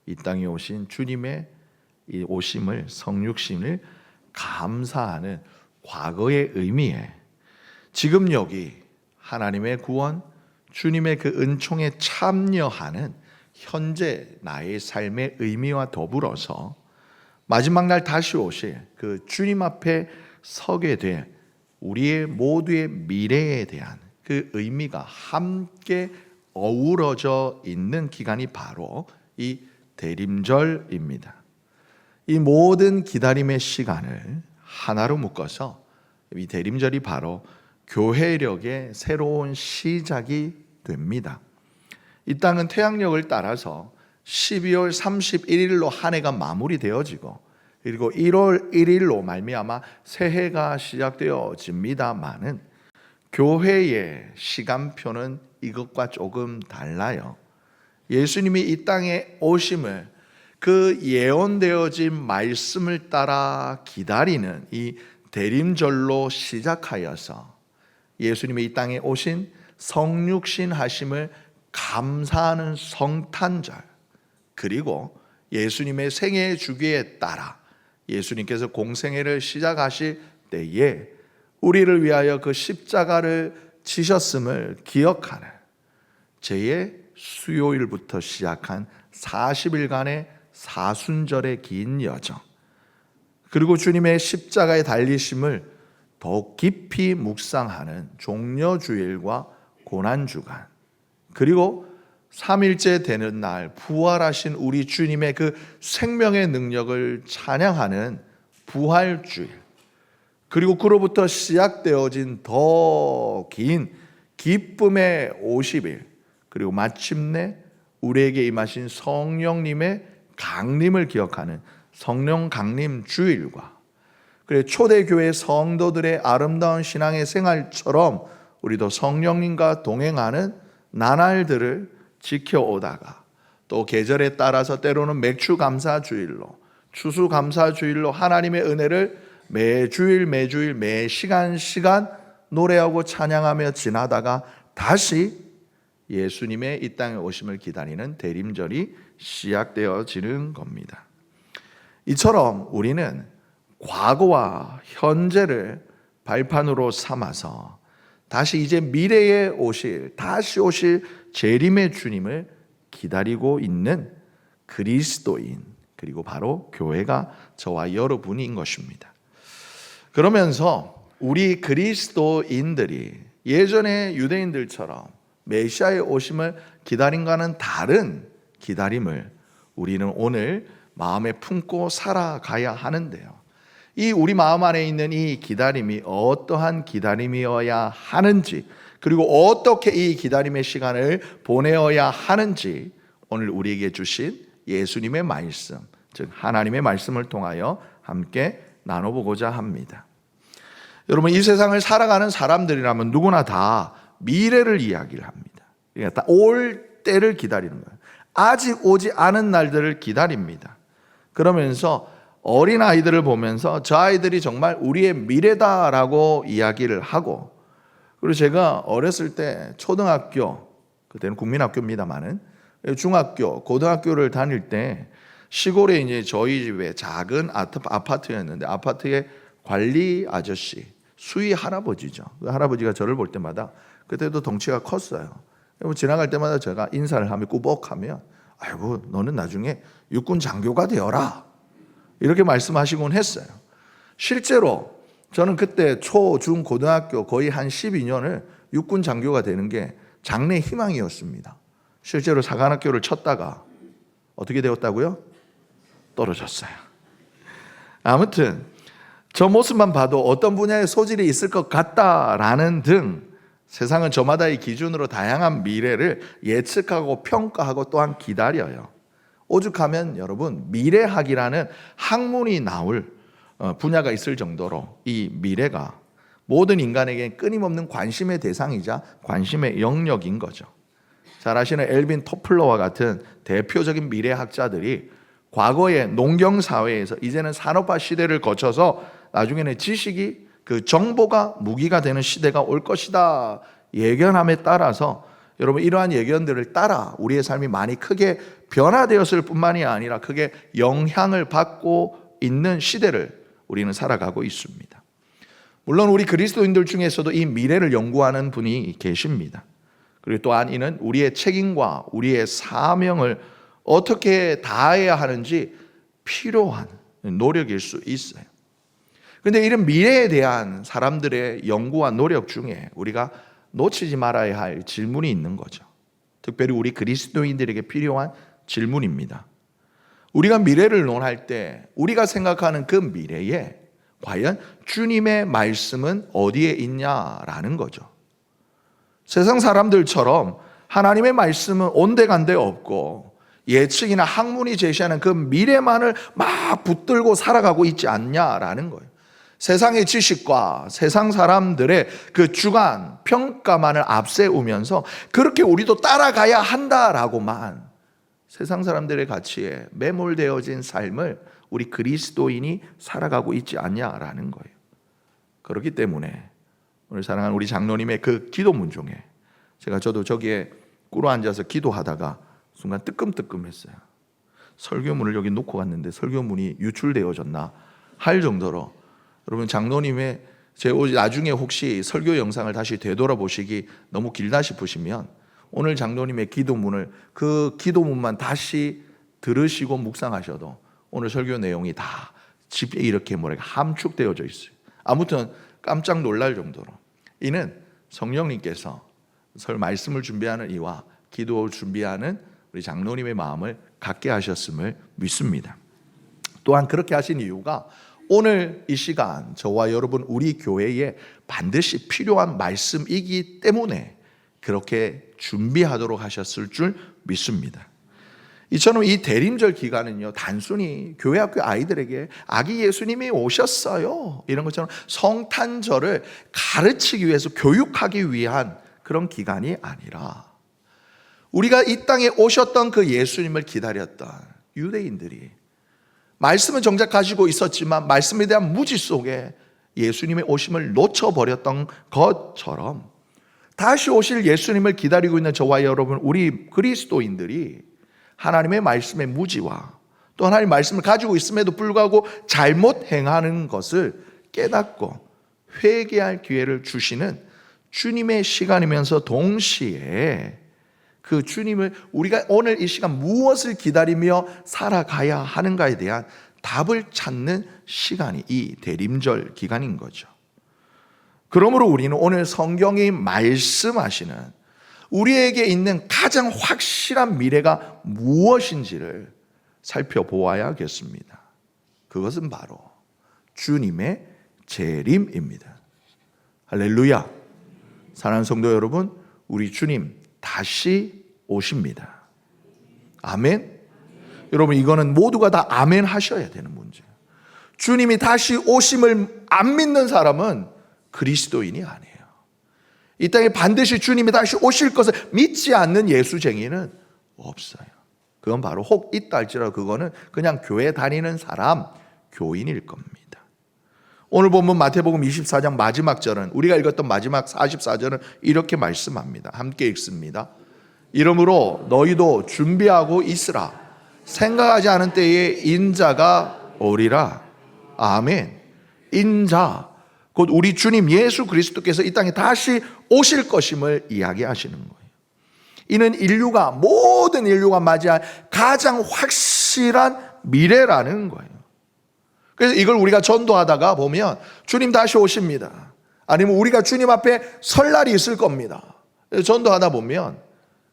이 땅에 오신 주님의 이 오심을, 성육신을 감사하는 과거의 의미에 지금 여기 하나님의 구원, 주님의 그 은총에 참여하는 현재 나의 삶의 의미와 더불어서 마지막 날 다시 오실 그 주님 앞에 서게 될 우리의 모두의 미래에 대한 그 의미가 함께 어우러져 있는 기간이 바로 이 대림절입니다. 이 모든 기다림의 시간을 하나로 묶어서 이 대림절이 바로 교회력의 새로운 시작이 됩니다. 이 땅은 태양력을 따라서 12월 31일로 한 해가 마무리되어지고 그리고 1월 1일로 말미암아 새해가 시작되어집니다마는 교회의 시간표는 이것과 조금 달라요. 예수님이 이 땅에 오심을 그 예언되어진 말씀을 따라 기다리는 이 대림절로 시작하여서 예수님이 이 땅에 오신 성육신 하심을 감사하는 성탄절, 그리고 예수님의 생애 주기에 따라 예수님께서 공생애를 시작하실 때에 우리를 위하여 그 십자가를 지셨음을 기억하는 제 수요일부터 시작한 40일간의 사순절의 긴 여정, 그리고 주님의 십자가의 달리심을 더욱 깊이 묵상하는 종려주일과 고난주간, 그리고 3일째 되는 날 부활하신 우리 주님의 그 생명의 능력을 찬양하는 부활주일, 그리고 그로부터 시작되어진 더 긴 기쁨의 50일, 그리고 마침내 우리에게 임하신 성령님의 강림을 기억하는 성령 강림 주일과 그래 초대교회 성도들의 아름다운 신앙의 생활처럼 우리도 성령님과 동행하는 나날들을 지켜오다가 또 계절에 따라서 때로는 맥주 감사 주일로, 추수 감사 주일로 하나님의 은혜를 매주일 매 시간 노래하고 찬양하며 지나다가 다시 예수님의 이 땅에 오심을 기다리는 대림절이 시작되어지는 겁니다. 이처럼 우리는 과거와 현재를 발판으로 삼아서 다시 이제 미래에 다시 오실 재림의 주님을 기다리고 있는 그리스도인, 그리고 바로 교회가 저와 여러분인 것입니다. 그러면서 우리 그리스도인들이 예전에 유대인들처럼 메시아의 오심을 기다림과는 다른 기다림을 우리는 오늘 마음에 품고 살아가야 하는데요. 이 우리 마음 안에 있는 이 기다림이 어떠한 기다림이어야 하는지, 그리고 어떻게 이 기다림의 시간을 보내어야 하는지 오늘 우리에게 주신 예수님의 말씀, 즉 하나님의 말씀을 통하여 함께 나눠보고자 합니다. 여러분, 이 세상을 살아가는 사람들이라면 누구나 다 미래를 이야기를 합니다. 그러니까 올 때를 기다리는 거예요. 아직 오지 않은 날들을 기다립니다. 그러면서 어린 아이들을 보면서 저 아이들이 정말 우리의 미래다라고 이야기를 하고, 그리고 제가 어렸을 때 초등학교, 그때는 국민학교입니다만은 중학교, 고등학교를 다닐 때 시골에 이제 저희 집에 작은 아파트였는데 아파트의 관리 아저씨, 수위 할아버지죠. 그 할아버지가 저를 볼 때마다 그때도 덩치가 컸어요. 지나갈 때마다 제가 인사를 하며 꾸벅하면 아이고 너는 나중에 육군 장교가 되어라 이렇게 말씀하시곤 했어요. 실제로 저는 그때 초, 중, 고등학교 거의 한 12년을 육군 장교가 되는 게 장래 희망이었습니다. 실제로 사관학교를 쳤다가 어떻게 되었다고요? 떨어졌어요. 아무튼 저 모습만 봐도 어떤 분야에 소질이 있을 것 같다라는 등 세상은 저마다의 기준으로 다양한 미래를 예측하고 평가하고 또한 기다려요. 오죽하면 여러분 미래학이라는 학문이 나올 분야가 있을 정도로 이 미래가 모든 인간에게 끊임없는 관심의 대상이자 관심의 영역인 거죠. 잘 아시는 엘빈 토플러와 같은 대표적인 미래학자들이 과거의 농경사회에서 이제는 산업화 시대를 거쳐서 나중에는 지식이 그 정보가 무기가 되는 시대가 올 것이다 예견함에 따라서 여러분 이러한 예견들을 따라 우리의 삶이 많이 크게 변화되었을 뿐만이 아니라 크게 영향을 받고 있는 시대를 우리는 살아가고 있습니다. 물론 우리 그리스도인들 중에서도 이 미래를 연구하는 분이 계십니다. 그리고 또한 이는 우리의 책임과 우리의 사명을 어떻게 다해야 하는지 필요한 노력일 수 있어요. 그런데 이런 미래에 대한 사람들의 연구와 노력 중에 우리가 놓치지 말아야 할 질문이 있는 거죠. 특별히 우리 그리스도인들에게 필요한 질문입니다. 우리가 미래를 논할 때 우리가 생각하는 그 미래에 과연 주님의 말씀은 어디에 있냐라는 거죠. 세상 사람들처럼 하나님의 말씀은 온데간데 없고 예측이나 학문이 제시하는 그 미래만을 막 붙들고 살아가고 있지 않냐라는 거예요. 세상의 지식과 세상 사람들의 그 주관, 평가만을 앞세우면서 그렇게 우리도 따라가야 한다라고만 세상 사람들의 가치에 매몰되어진 삶을 우리 그리스도인이 살아가고 있지 않냐라는 거예요. 그렇기 때문에 오늘 사랑하는 우리 장로님의 그 기도문 중에 저도 저기에 꿇어 앉아서 기도하다가 순간 뜨끔뜨끔했어요. 설교문을 여기 놓고 갔는데 설교문이 유출되어졌나 할 정도로 여러분 장로님의 나중에 혹시 설교 영상을 다시 되돌아보시기 너무 길다 싶으시면 오늘 장로님의 기도문을 그 기도문만 다시 들으시고 묵상하셔도 오늘 설교 내용이 다 집에 이렇게 함축되어져 있어요. 아무튼 깜짝 놀랄 정도로 이는 성령님께서 말씀을 준비하는 이와 기도 준비하는 우리 장로님의 마음을 갖게 하셨음을 믿습니다. 또한 그렇게 하신 이유가 오늘 이 시간 저와 여러분 우리 교회에 반드시 필요한 말씀이기 때문에 그렇게 준비하도록 하셨을 줄 믿습니다. 이처럼 이 대림절 기간은요 단순히 교회 학교 아이들에게 아기 예수님이 오셨어요 이런 것처럼 성탄절을 가르치기 위해서 교육하기 위한 그런 기간이 아니라 우리가 이 땅에 오셨던 그 예수님을 기다렸던 유대인들이 말씀은 정작 가지고 있었지만 말씀에 대한 무지 속에 예수님의 오심을 놓쳐버렸던 것처럼 다시 오실 예수님을 기다리고 있는 저와 여러분 우리 그리스도인들이 하나님의 말씀의 무지와 또 하나님의 말씀을 가지고 있음에도 불구하고 잘못 행하는 것을 깨닫고 회개할 기회를 주시는 주님의 시간이면서 동시에 그 주님을 우리가 오늘 이 시간 무엇을 기다리며 살아가야 하는가에 대한 답을 찾는 시간이 이 대림절 기간인 거죠. 그러므로 우리는 오늘 성경이 말씀하시는 우리에게 있는 가장 확실한 미래가 무엇인지를 살펴보아야겠습니다. 그것은 바로 주님의 재림입니다. 할렐루야. 사랑하는 성도 여러분, 우리 주님 다시 오십니다. 아멘. 여러분, 이거는 모두가 다 아멘 하셔야 되는 문제예요. 주님이 다시 오심을 안 믿는 사람은 그리스도인이 아니에요. 이 땅에 반드시 주님이 다시 오실 것을 믿지 않는 예수쟁이는 없어요. 그건 바로 혹 있다 할지라도 그거는 그냥 교회 다니는 사람, 교인일 겁니다. 오늘 본문 마태복음 24장 마지막 절은, 우리가 읽었던 마지막 44절은 이렇게 말씀합니다. 함께 읽습니다. 이러므로 너희도 준비하고 있으라. 생각하지 않은 때에 인자가 오리라. 아멘. 인자, 곧 우리 주님 예수 그리스도께서 이 땅에 다시 오실 것임을 이야기하시는 거예요. 이는 모든 인류가 맞이할 가장 확실한 미래라는 거예요. 그래서 이걸 우리가 전도하다가 보면 주님 다시 오십니다. 아니면 우리가 주님 앞에 설 날이 있을 겁니다. 전도하다 보면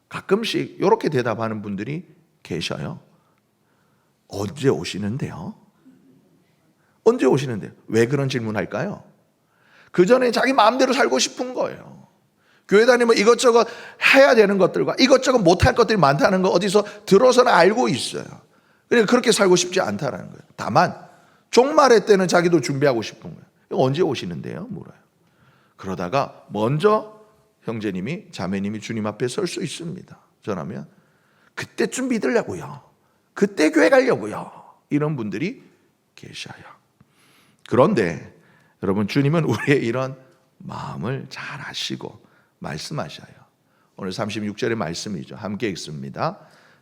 가끔씩 이렇게 대답하는 분들이 계셔요. 언제 오시는데요? 언제 오시는데요? 왜 그런 질문할까요? 그 전에 자기 마음대로 살고 싶은 거예요. 교회 다니면 이것저것 해야 되는 것들과 이것저것 못할 것들이 많다는 거 어디서 들어서는 알고 있어요. 그러니까 그렇게 살고 싶지 않다는 거예요. 다만 종말의 때는 자기도 준비하고 싶은 거예요. 언제 오시는데요? 물어요. 그러다가 먼저 형제님이, 자매님이 주님 앞에 설 수 있습니다. 저라면 그때쯤 믿으려고요. 그때 교회 가려고요. 이런 분들이 계셔요. 그런데 여러분, 주님은 우리의 이런 마음을 잘 아시고 말씀하셔요. 오늘 36절의 말씀이죠. 함께 읽습니다.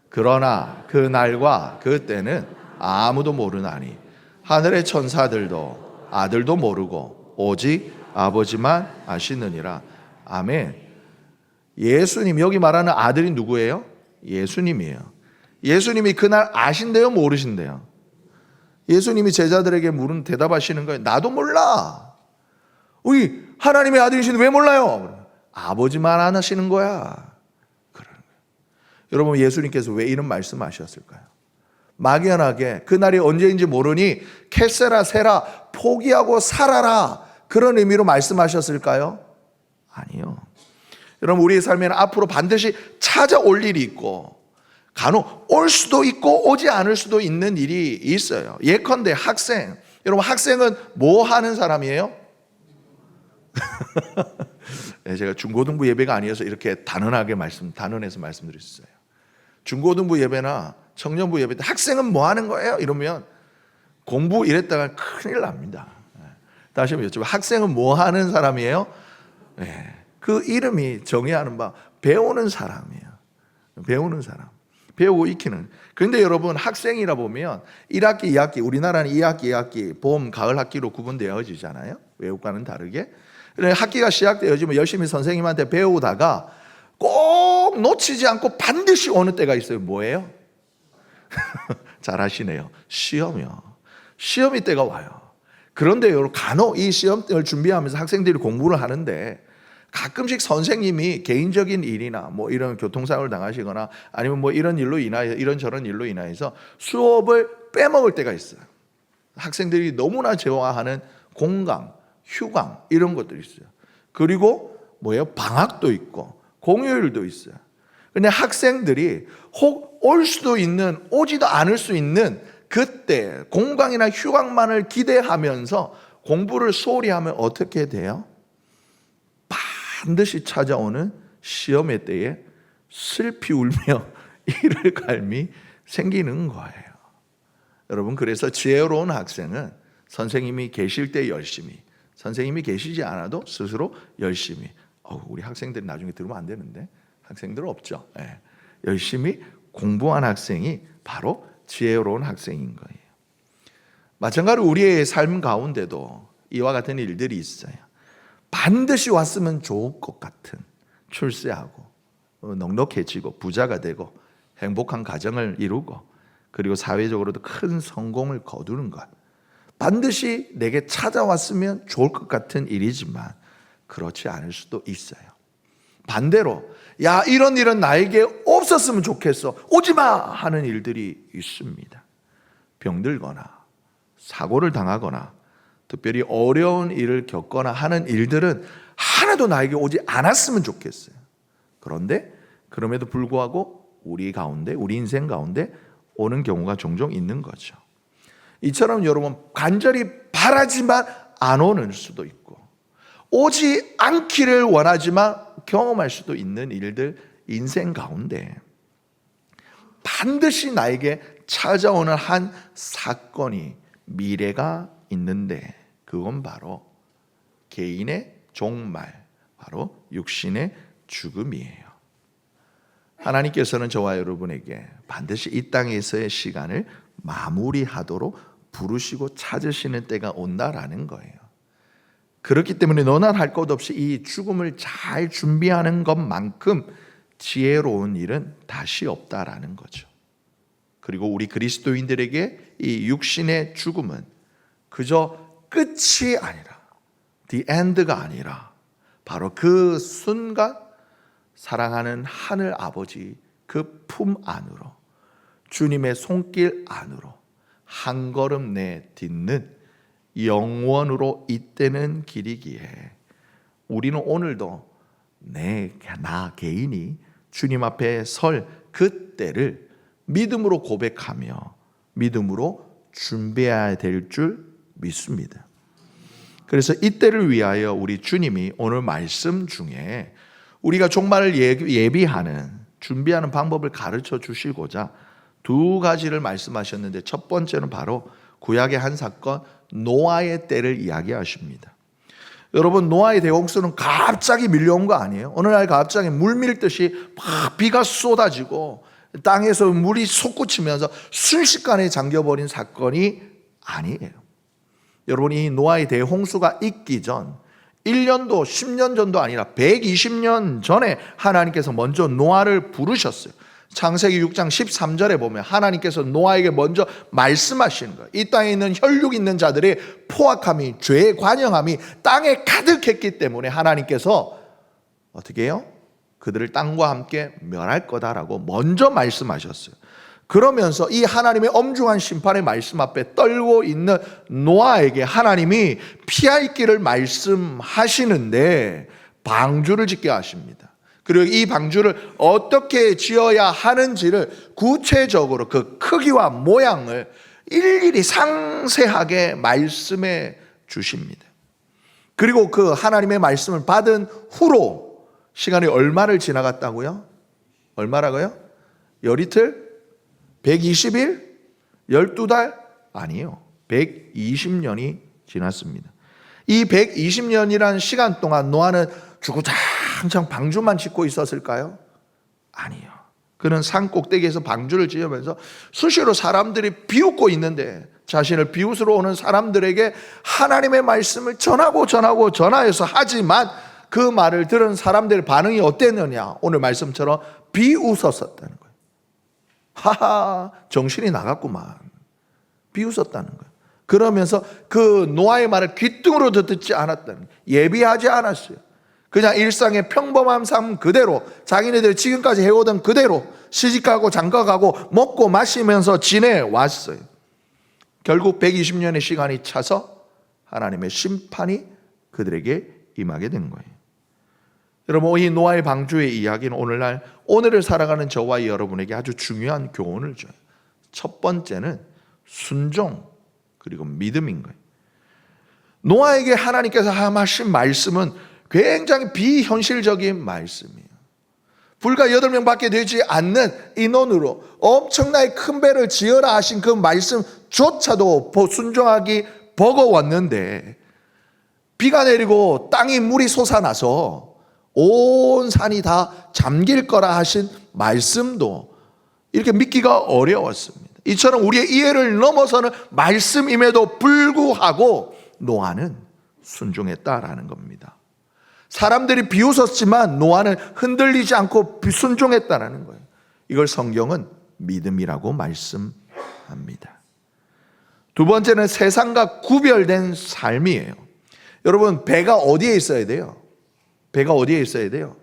그러나 그 날과 그 때는 아무도 모르나니 하늘의 천사들도 아들도 모르고 오직 아버지만 아시느니라. 아멘. 예수님, 여기 말하는 아들이 누구예요? 예수님이에요. 예수님이 그날 아신대요, 모르신대요? 예수님이 제자들에게 대답하시는 거예요. 나도 몰라. 우리 하나님의 아들이신데 왜 몰라요? 아버지만 안 하시는 거야. 그러는 거예요. 여러분, 예수님께서 왜 이런 말씀하셨을까요? 막연하게 그날이 언제인지 모르니 캐세라 세라, 포기하고 살아라, 그런 의미로 말씀하셨을까요? 아니요. 여러분, 우리의 삶에는 앞으로 반드시 찾아올 일이 있고 간혹 올 수도 있고 오지 않을 수도 있는 일이 있어요. 예컨대 학생, 여러분, 학생은 뭐 하는 사람이에요? 제가 중고등부 예배가 아니어서 이렇게 단언해서 말씀드렸어요. 중고등부 예배나 청년부 예배 때 학생은 뭐 하는 거예요? 이러면 공부 이랬다가 큰일 납니다. 다시 한번 여쭤봐요. 학생은 뭐 하는 사람이에요? 그 이름이 정의하는 바 배우는 사람이에요. 배우는 사람. 배우고 익히는. 그런데 여러분, 학생이라 보면 1학기, 2학기, 우리나라는 2학기, 2학기, 봄, 가을 학기로 구분되어지잖아요. 외국과는 다르게. 학기가 시작되어지면 열심히 선생님한테 배우다가 꼭 놓치지 않고 반드시 오는 때가 있어요. 뭐예요? 잘 아시네요. 시험이요. 시험이 때가 와요. 그런데 간혹 이 시험을 준비하면서 학생들이 공부를 하는데 가끔씩 선생님이 개인적인 일이나 뭐 이런 교통사고를 당하시거나 아니면 뭐 이런 일로 인하여 이런저런 일로 인하여서 수업을 빼먹을 때가 있어요. 학생들이 너무나 좋아하는 공강, 휴강 이런 것들이 있어요. 그리고 방학도 있고 공휴일도 있어요. 근데 학생들이 혹 올 수도 있는, 오지도 않을 수 있는 그때 공강이나 휴강만을 기대하면서 공부를 소홀히 하면 어떻게 돼요? 반드시 찾아오는 시험의 때에 슬피 울며 이를 갈미 생기는 거예요. 여러분, 그래서 지혜로운 학생은 선생님이 계실 때 열심히, 선생님이 계시지 않아도 스스로 열심히, 우리 학생들이 나중에 들으면 안 되는데, 학생들 없죠. 열심히 공부한 학생이 바로 지혜로운 학생인 거예요. 마찬가지로 우리의 삶 가운데도 이와 같은 일들이 있어요. 반드시 왔으면 좋을 것 같은, 출세하고 넉넉해지고 부자가 되고 행복한 가정을 이루고 그리고 사회적으로도 큰 성공을 거두는 것, 반드시 내게 찾아왔으면 좋을 것 같은 일이지만 그렇지 않을 수도 있어요. 반대로 이런 일은 나에게 없었으면 좋겠어, 오지마 하는 일들이 있습니다. 병들거나 사고를 당하거나 특별히 어려운 일을 겪거나 하는 일들은 하나도 나에게 오지 않았으면 좋겠어요. 그런데 그럼에도 불구하고 우리 가운데, 우리 인생 가운데 오는 경우가 종종 있는 거죠. 이처럼 여러분 간절히 바라지만 안 오는 수도 있고, 오지 않기를 원하지만 경험할 수도 있는 일들, 인생 가운데 반드시 나에게 찾아오는 한 사건이, 미래가 있는데 그건 바로 개인의 종말, 바로 육신의 죽음이에요. 하나님께서는 저와 여러분에게 반드시 이 땅에서의 시간을 마무리하도록 부르시고 찾으시는 때가 온다라는 거예요. 그렇기 때문에 너나 할 것 없이 이 죽음을 잘 준비하는 것만큼 지혜로운 일은 다시 없다라는 거죠. 그리고 우리 그리스도인들에게 이 육신의 죽음은 그저 끝이 아니라, the end가 아니라 바로 그 순간 사랑하는 하늘 아버지 그 품 안으로, 주님의 손길 안으로 한 걸음 내딛는 영원으로 잇대는 길이기에 우리는 오늘도 나 개인이 주님 앞에 설 그때를 믿음으로 고백하며 믿음으로 준비해야 될 줄 믿습니다. 그래서 이때를 위하여 우리 주님이 오늘 말씀 중에 우리가 종말을 예비하는, 준비하는 방법을 가르쳐 주시고자 두 가지를 말씀하셨는데, 첫 번째는 바로 구약의 한 사건, 노아의 때를 이야기하십니다. 여러분, 노아의 대홍수는 갑자기 밀려온 거 아니에요. 어느 날 갑자기 물 밀듯이 막 비가 쏟아지고 땅에서 물이 솟구치면서 순식간에 잠겨버린 사건이 아니에요. 여러분, 이 노아의 대홍수가 있기 전 1년도 10년 전도 아니라 120년 전에 하나님께서 먼저 노아를 부르셨어요. 창세기 6장 13절에 보면 하나님께서 노아에게 먼저 말씀하시는 거예요. 이 땅에 있는 혈육 있는 자들의 포악함이, 죄의 관영함이 땅에 가득했기 때문에 하나님께서 어떻게 해요? 그들을 땅과 함께 멸할 거다라고 먼저 말씀하셨어요. 그러면서 이 하나님의 엄중한 심판의 말씀 앞에 떨고 있는 노아에게 하나님이 피할 길을 말씀하시는데 방주를 짓게 하십니다. 그리고 이 방주를 어떻게 지어야 하는지를 구체적으로 그 크기와 모양을 일일이 상세하게 말씀해 주십니다. 그리고 그 하나님의 말씀을 받은 후로 시간이 얼마를 지나갔다고요? 얼마라고요? 열이틀? 120일? 12달? 아니요. 120년이 지났습니다. 이 120년이라는 시간 동안 노아는 주구장창 방주만 짓고 있었을까요? 아니요. 그는 산 꼭대기에서 방주를 지으면서 수시로 사람들이 비웃고 있는데 자신을 비웃으러 오는 사람들에게 하나님의 말씀을 전하여서 하지만 그 말을 들은 사람들의 반응이 어땠느냐? 오늘 말씀처럼 비웃었었다는 거예요. 하하, 정신이 나갔구만. 비웃었다는 거예요. 그러면서 그 노아의 말을 귓등으로 듣지 않았다는 거예요. 예비하지 않았어요. 그냥 일상의 평범한 삶 그대로, 자기네들이 지금까지 해오던 그대로 시집가고 장가가고 먹고 마시면서 지내왔어요. 결국 120년의 시간이 차서 하나님의 심판이 그들에게 임하게 된 거예요. 여러분, 이 노아의 방주의 이야기는 오늘을 살아가는 저와 여러분에게 아주 중요한 교훈을 줘요. 첫 번째는 순종 그리고 믿음인 거예요. 노아에게 하나님께서 하신 말씀은 굉장히 비현실적인 말씀이에요. 불과 8명밖에 되지 않는 인원으로 엄청나게 큰 배를 지어라 하신 그 말씀조차도 순종하기 버거웠는데, 비가 내리고 땅이 물이 솟아나서 온 산이 다 잠길 거라 하신 말씀도 이렇게 믿기가 어려웠습니다. 이처럼 우리의 이해를 넘어서는 말씀임에도 불구하고 노아는 순종했다라는 겁니다. 사람들이 비웃었지만 노아는 흔들리지 않고 순종했다라는 거예요. 이걸 성경은 믿음이라고 말씀합니다. 두 번째는 세상과 구별된 삶이에요. 여러분, 배가 어디에 있어야 돼요? 배가 어디에 있어야 돼요?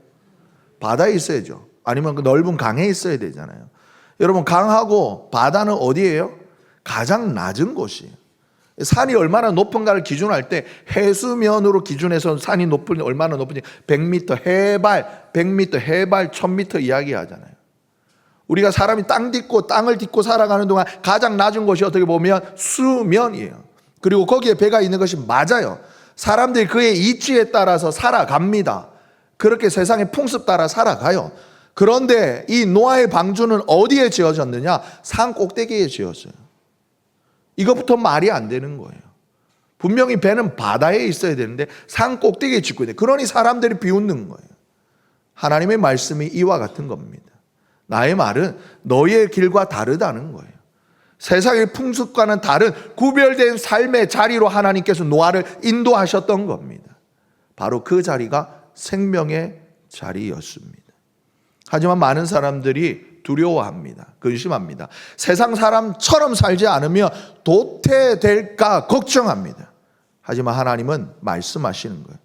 바다에 있어야죠. 아니면 그 넓은 강에 있어야 되잖아요. 여러분, 강하고 바다는 어디예요? 가장 낮은 곳이에요. 산이 얼마나 높은가를 기준할 때 해수면으로 기준해서 산이 얼마나 높은지 100m 해발, 100m 해발, 1000m 이야기하잖아요. 우리가 사람이 땅을 딛고 살아가는 동안 가장 낮은 곳이 어떻게 보면 수면이에요. 그리고 거기에 배가 있는 것이 맞아요. 사람들이 그의 이치에 따라서 살아갑니다. 그렇게 세상의 풍습 따라 살아가요. 그런데 이 노아의 방주는 어디에 지어졌느냐? 산 꼭대기에 지었어요. 이것부터 말이 안 되는 거예요. 분명히 배는 바다에 있어야 되는데 산 꼭대기에 짓고 있는데, 그러니 사람들이 비웃는 거예요. 하나님의 말씀이 이와 같은 겁니다. 나의 말은 너의 길과 다르다는 거예요. 세상의 풍습과는 다른 구별된 삶의 자리로 하나님께서 노아를 인도하셨던 겁니다. 바로 그 자리가 생명의 자리였습니다. 하지만 많은 사람들이 두려워합니다. 근심합니다. 세상 사람처럼 살지 않으면 도태될까 걱정합니다. 하지만 하나님은 말씀하시는 거예요.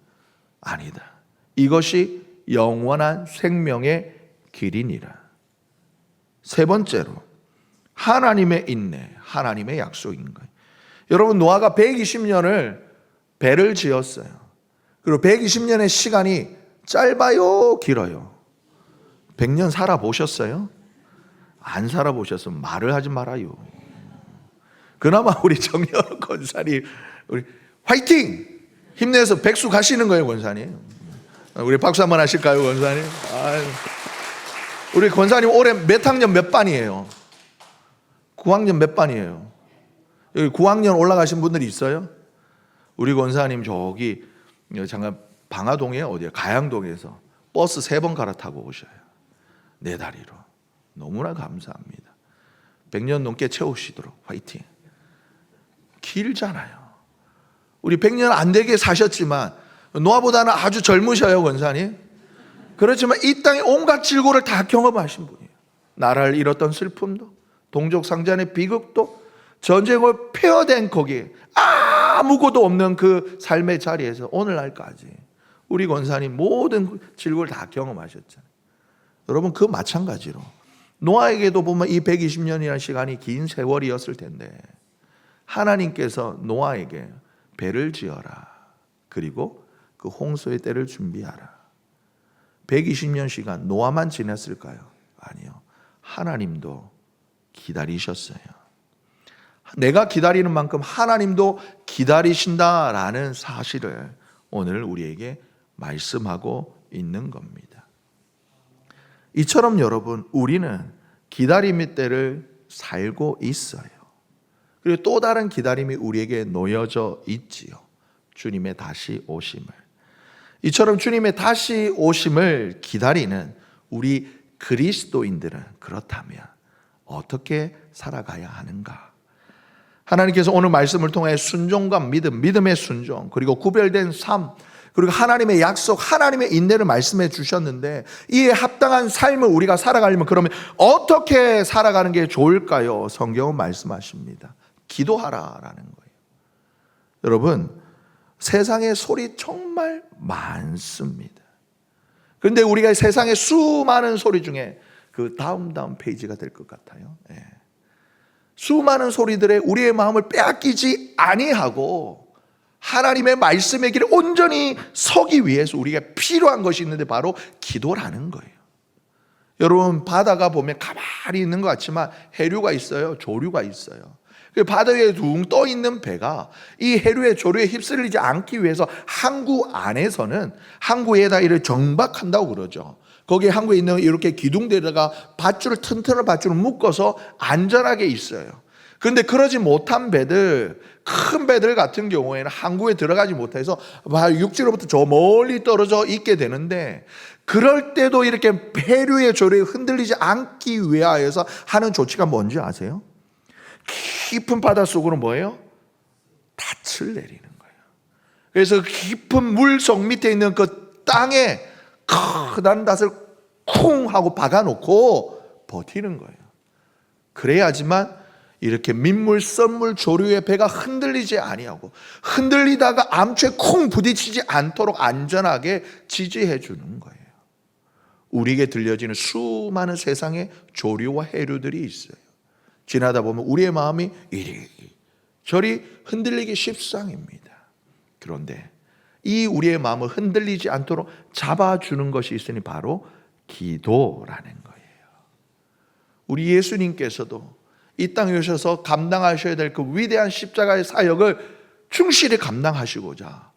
아니다. 이것이 영원한 생명의 길이니라. 세 번째로, 하나님의 인내, 하나님의 약속인 거예요. 여러분, 노아가 120년을 배를 지었어요. 그리고 120년의 시간이 짧아요, 길어요? 100년 살아보셨어요? 안 살아보셨으면 말을 하지 말아요. 그나마 우리 정여로 권사님, 우리 화이팅! 힘내서 백수 가시는 거예요, 권사님. 우리 박수 한번 하실까요, 권사님? 아유. 우리 권사님 올해 몇 학년 몇 반이에요? 9학년 몇 반이에요? 여기 9학년 올라가신 분들이 있어요? 우리 권사님 저기 잠깐 방화동에 어디야? 가양동에서 버스 3번 갈아타고 오셔요. 내 다리로. 너무나 감사합니다. 100년 넘게 채우시도록 화이팅. 길잖아요. 우리 100년 안 되게 사셨지만 노아보다는 아주 젊으셔요, 권사님. 그렇지만 이 땅의 온갖 질고를 다 경험하신 분이에요. 나라를 잃었던 슬픔도, 동족 상잔의 비극도, 전쟁을 폐허된 거기에 아무것도 없는 그 삶의 자리에서 오늘날까지 우리 권사님 모든 질고를 다 경험하셨잖아요. 여러분, 그 마찬가지로 노아에게도 보면 이 120년이라는 시간이 긴 세월이었을 텐데 하나님께서 노아에게 배를 지어라, 그리고 그 홍수의 때를 준비하라. 120년 시간 노아만 지냈을까요? 아니요. 하나님도 기다리셨어요. 내가 기다리는 만큼 하나님도 기다리신다라는 사실을 오늘 우리에게 말씀하고 있는 겁니다. 이처럼 여러분, 우리는 기다림의 때를 살고 있어요. 그리고 또 다른 기다림이 우리에게 놓여져 있지요. 주님의 다시 오심을. 이처럼 주님의 다시 오심을 기다리는 우리 그리스도인들은 그렇다면 어떻게 살아가야 하는가? 하나님께서 오늘 말씀을 통해 순종과 믿음, 믿음의 순종, 그리고 구별된 삶, 그리고 하나님의 약속, 하나님의 인내를 말씀해 주셨는데, 이에 합당한 삶을 우리가 살아가려면 그러면 어떻게 살아가는 게 좋을까요? 성경은 말씀하십니다. 기도하라라는 거예요. 여러분, 세상에 소리 정말 많습니다. 그런데 우리가 세상의 수많은 소리 중에 그 다음 페이지가 될 것 같아요. 예. 수많은 소리들에 우리의 마음을 빼앗기지 아니하고 하나님의 말씀의 길에 온전히 서기 위해서 우리가 필요한 것이 있는데 바로 기도라는 거예요. 여러분, 바다가 보면 가만히 있는 것 같지만 해류가 있어요, 조류가 있어요. 바다 위에 둥 떠 있는 배가 이 해류의 조류에 휩쓸리지 않기 위해서 항구 안에서는 항구에다 이를 정박한다고 그러죠. 거기에 항구에 있는 이렇게 기둥대다가 밧줄을, 튼튼한 밧줄을 묶어서 안전하게 있어요. 그런데 그러지 못한 배들, 큰 배들 같은 경우에는 항구에 들어가지 못해서 육지로부터 저 멀리 떨어져 있게 되는데, 그럴 때도 이렇게 해류의 조류에 흔들리지 않기 위하여서 하는 조치가 뭔지 아세요? 깊은 바닷속으로 뭐예요? 닻을 내리는 거예요. 그래서 깊은 물속 밑에 있는 그 땅에 크다는 닻을 쿵 하고 박아놓고 버티는 거예요. 그래야지만 이렇게 민물, 썰물, 조류의 배가 흔들리지 아니하고, 흔들리다가 암초에 쿵 부딪히지 않도록 안전하게 지지해 주는 거예요. 우리에게 들려지는 수많은 세상의 조류와 해류들이 있어요. 지나다 보면 우리의 마음이 이리 저리 흔들리기 십상입니다. 그런데 이 우리의 마음을 흔들리지 않도록 잡아주는 것이 있으니 바로 기도라는 거예요. 우리 예수님께서도 이 땅에 오셔서 감당하셔야 될 그 위대한 십자가의 사역을 충실히 감당하시고자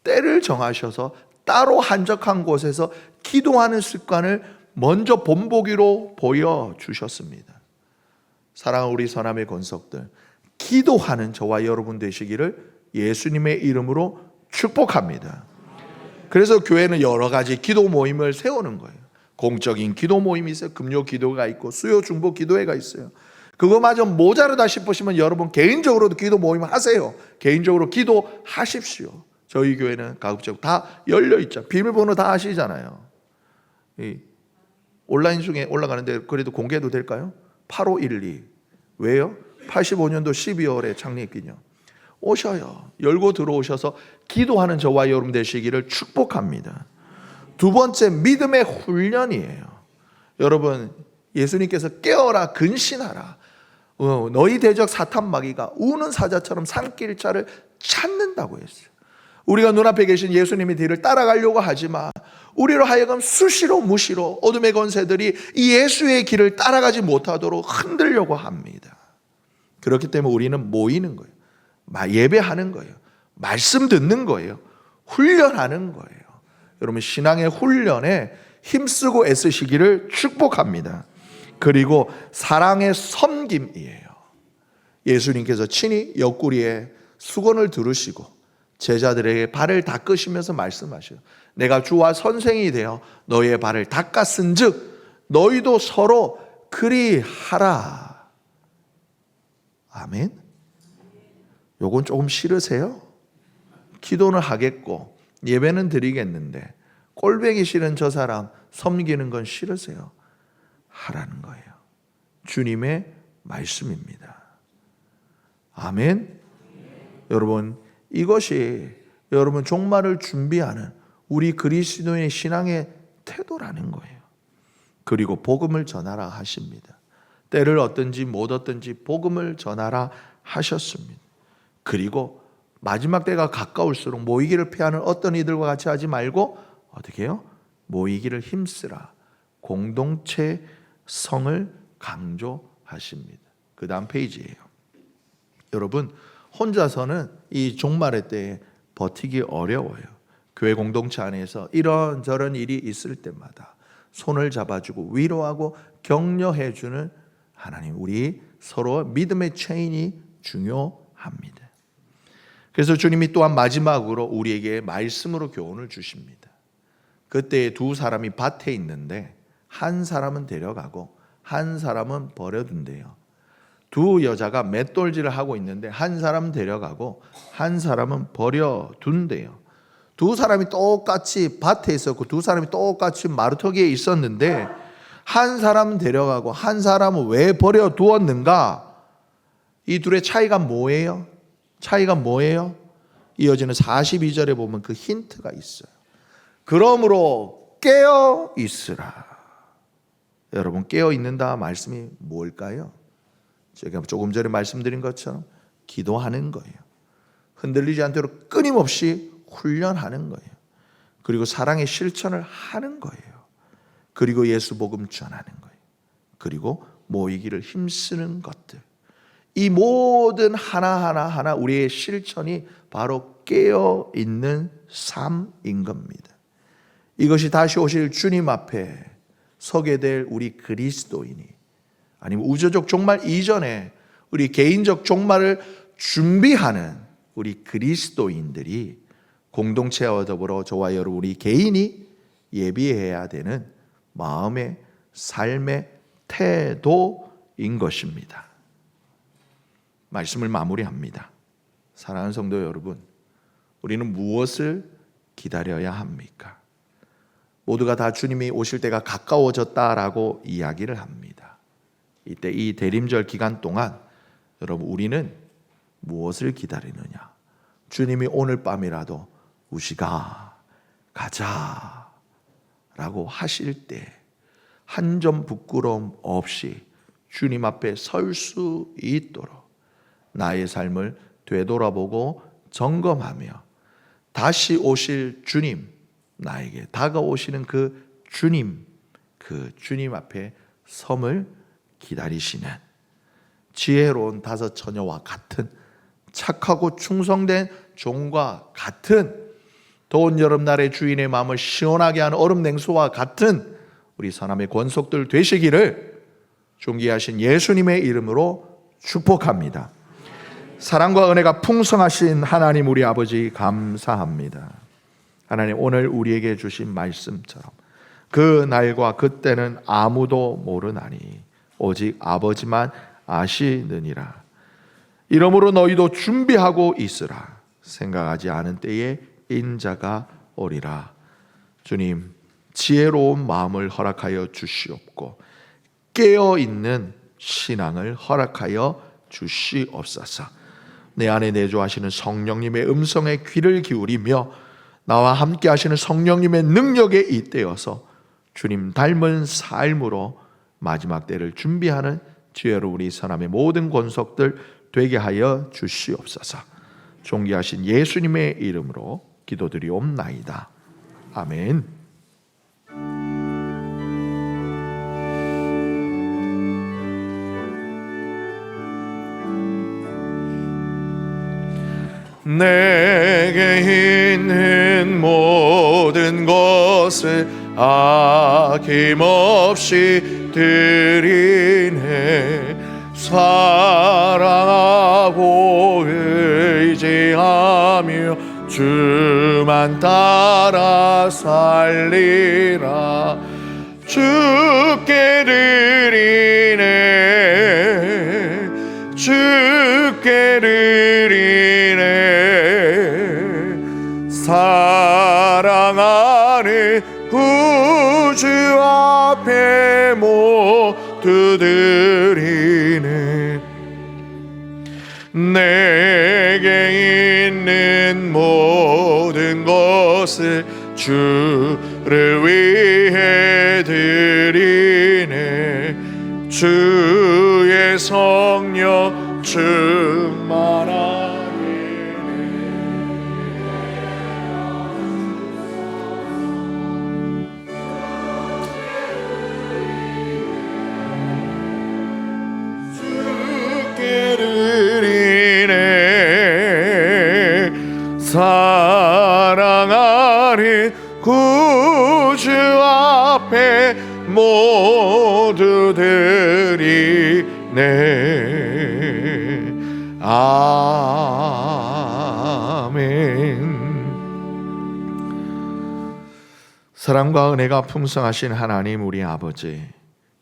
때를 정하셔서 따로 한적한 곳에서 기도하는 습관을 먼저 본보기로 보여주셨습니다. 사랑하는 우리 서남의 권속들, 기도하는 저와 여러분 되시기를 예수님의 이름으로 축복합니다. 그래서 교회는 여러 가지 기도 모임을 세우는 거예요. 공적인 기도 모임이 있어요. 금요 기도가 있고 수요 중보 기도회가 있어요. 그거마저 모자르다 싶으시면 여러분 개인적으로도 기도 모임 하세요. 개인적으로 기도하십시오. 저희 교회는 가급적 다 열려 있죠. 비밀번호 다 아시잖아요. 온라인 중에 올라가는데 그래도 공개해도 될까요? 8512. 왜요? 85년도 12월에 창립기념. 오셔요. 열고 들어오셔서 기도하는 저와 여러분 되시기를 축복합니다. 두 번째, 믿음의 훈련이에요. 여러분, 예수님께서 깨어라 근신하라. 너희 대적 사탄 마귀가 우는 사자처럼 산길자를 찾는다고 했어요. 우리가 눈앞에 계신 예수님의 뒤를 따라가려고 하지만 우리로 하여금 수시로 무시로 어둠의 권세들이 이 예수의 길을 따라가지 못하도록 흔들려고 합니다. 그렇기 때문에 우리는 모이는 거예요. 예배하는 거예요. 말씀 듣는 거예요. 훈련하는 거예요. 여러분, 신앙의 훈련에 힘쓰고 애쓰시기를 축복합니다. 그리고 사랑의 섬김이에요. 예수님께서 친히 옆구리에 수건을 두르시고 제자들에게 발을 닦으시면서 말씀하셔요. 내가 주와 선생이 되어 너희의 발을 닦았은 즉 너희도 서로 그리하라. 아멘. 요건 조금 싫으세요? 기도는 하겠고 예배는 드리겠는데 꼴보기 싫은 저 사람 섬기는 건 싫으세요? 하라는 거예요. 주님의 말씀입니다. 아멘. 여러분, 이것이 여러분 종말을 준비하는 우리 그리스도인의 신앙의 태도라는 거예요. 그리고 복음을 전하라 하십니다. 때를 얻든지 못 얻든지 복음을 전하라 하셨습니다. 그리고 마지막 때가 가까울수록 모이기를 피하는 어떤 이들과 같이 하지 말고 어떻게 해요? 모이기를 힘쓰라. 공동체 성을 강조하십니다. 그 다음 페이지예요. 여러분, 혼자서는 이 종말의 때에 버티기 어려워요. 교회 공동체 안에서 이런저런 일이 있을 때마다 손을 잡아주고 위로하고 격려해주는 하나님, 우리 서로 믿음의 체인이 중요합니다. 그래서 주님이 또한 마지막으로 우리에게 말씀으로 교훈을 주십니다. 그때 두 사람이 밭에 있는데 한 사람은 데려가고 한 사람은 버려둔대요. 두 여자가 맷돌질을 하고 있는데 한 사람은 데려가고 한 사람은 버려둔대요. 두 사람이 똑같이 밭에 있었고 두 사람이 똑같이 마루터기에 있었는데 한 사람은 데려가고 한 사람은 왜 버려두었는가? 이 둘의 차이가 뭐예요? 차이가 뭐예요? 이어지는 42절에 보면 그 힌트가 있어요. 그러므로 깨어 있으라. 여러분, 깨어 있는다 말씀이 뭘까요? 제가 조금 전에 말씀드린 것처럼 기도하는 거예요. 흔들리지 않도록 끊임없이 훈련하는 거예요. 그리고 사랑의 실천을 하는 거예요. 그리고 예수 복음 전하는 거예요. 그리고 모이기를 힘쓰는 것들. 이 모든 하나하나 우리의 실천이 바로 깨어 있는 삶인 겁니다. 이것이 다시 오실 주님 앞에 서게 될 우리 그리스도인이, 아니면 우주적 종말 이전에 우리 개인적 종말을 준비하는 우리 그리스도인들이 공동체와 더불어 저와 여러분 우리 개인이 예비해야 되는 마음의 삶의 태도인 것입니다. 말씀을 마무리합니다. 사랑하는 성도 여러분, 우리는 무엇을 기다려야 합니까? 모두가 다 주님이 오실 때가 가까워졌다라고 이야기를 합니다. 이때 이 대림절 기간 동안 여러분, 우리는 무엇을 기다리느냐? 주님이 오늘 밤이라도 우시가 가자 라고 하실 때 한 점 부끄러움 없이 주님 앞에 설 수 있도록 나의 삶을 되돌아보고 점검하며 다시 오실 주님, 나에게 다가오시는 그 주님 앞에 섬을 기다리시는 지혜로운 5 처녀와 같은 착하고 충성된 종과 같은 더운 여름날의 주인의 마음을 시원하게 하는 얼음 냉수와 같은 우리 사람의 권속들 되시기를 존귀하신 예수님의 이름으로 축복합니다. 사랑과 은혜가 풍성하신 하나님 우리 아버지 감사합니다. 하나님, 오늘 우리에게 주신 말씀처럼 그 날과 그때는 아무도 모르나니 오직 아버지만 아시느니라. 이러므로 너희도 준비하고 있으라. 생각하지 않은 때에 인자가 오리라. 주님, 지혜로운 마음을 허락하여 주시옵고 깨어있는 신앙을 허락하여 주시옵소서. 내 안에 내주하시는 성령님의 음성에 귀를 기울이며 나와 함께 하시는 성령님의 능력에 잇대어서 주님 닮은 삶으로 마지막 때를 준비하는 지혜로 우리 사람의 모든 권속들 되게 하여 주시옵소서. 존귀하신 예수님의 이름으로 기도드리옵나이다. 아멘. 내게 있는 모든 것을 아낌없이 드리네. 사랑하고 의지하며 주만 따라 살리라. 주께 드리네. 주께 드리네. 사랑하는 구주 앞에 모두 드리네. 내게 있는 모든 것을 주를 위해 드리네. 주의 성령 충만하게 사랑하는 구주 앞에 모두 드리네. 아멘. 사랑과 은혜가 풍성하신 하나님 우리 아버지,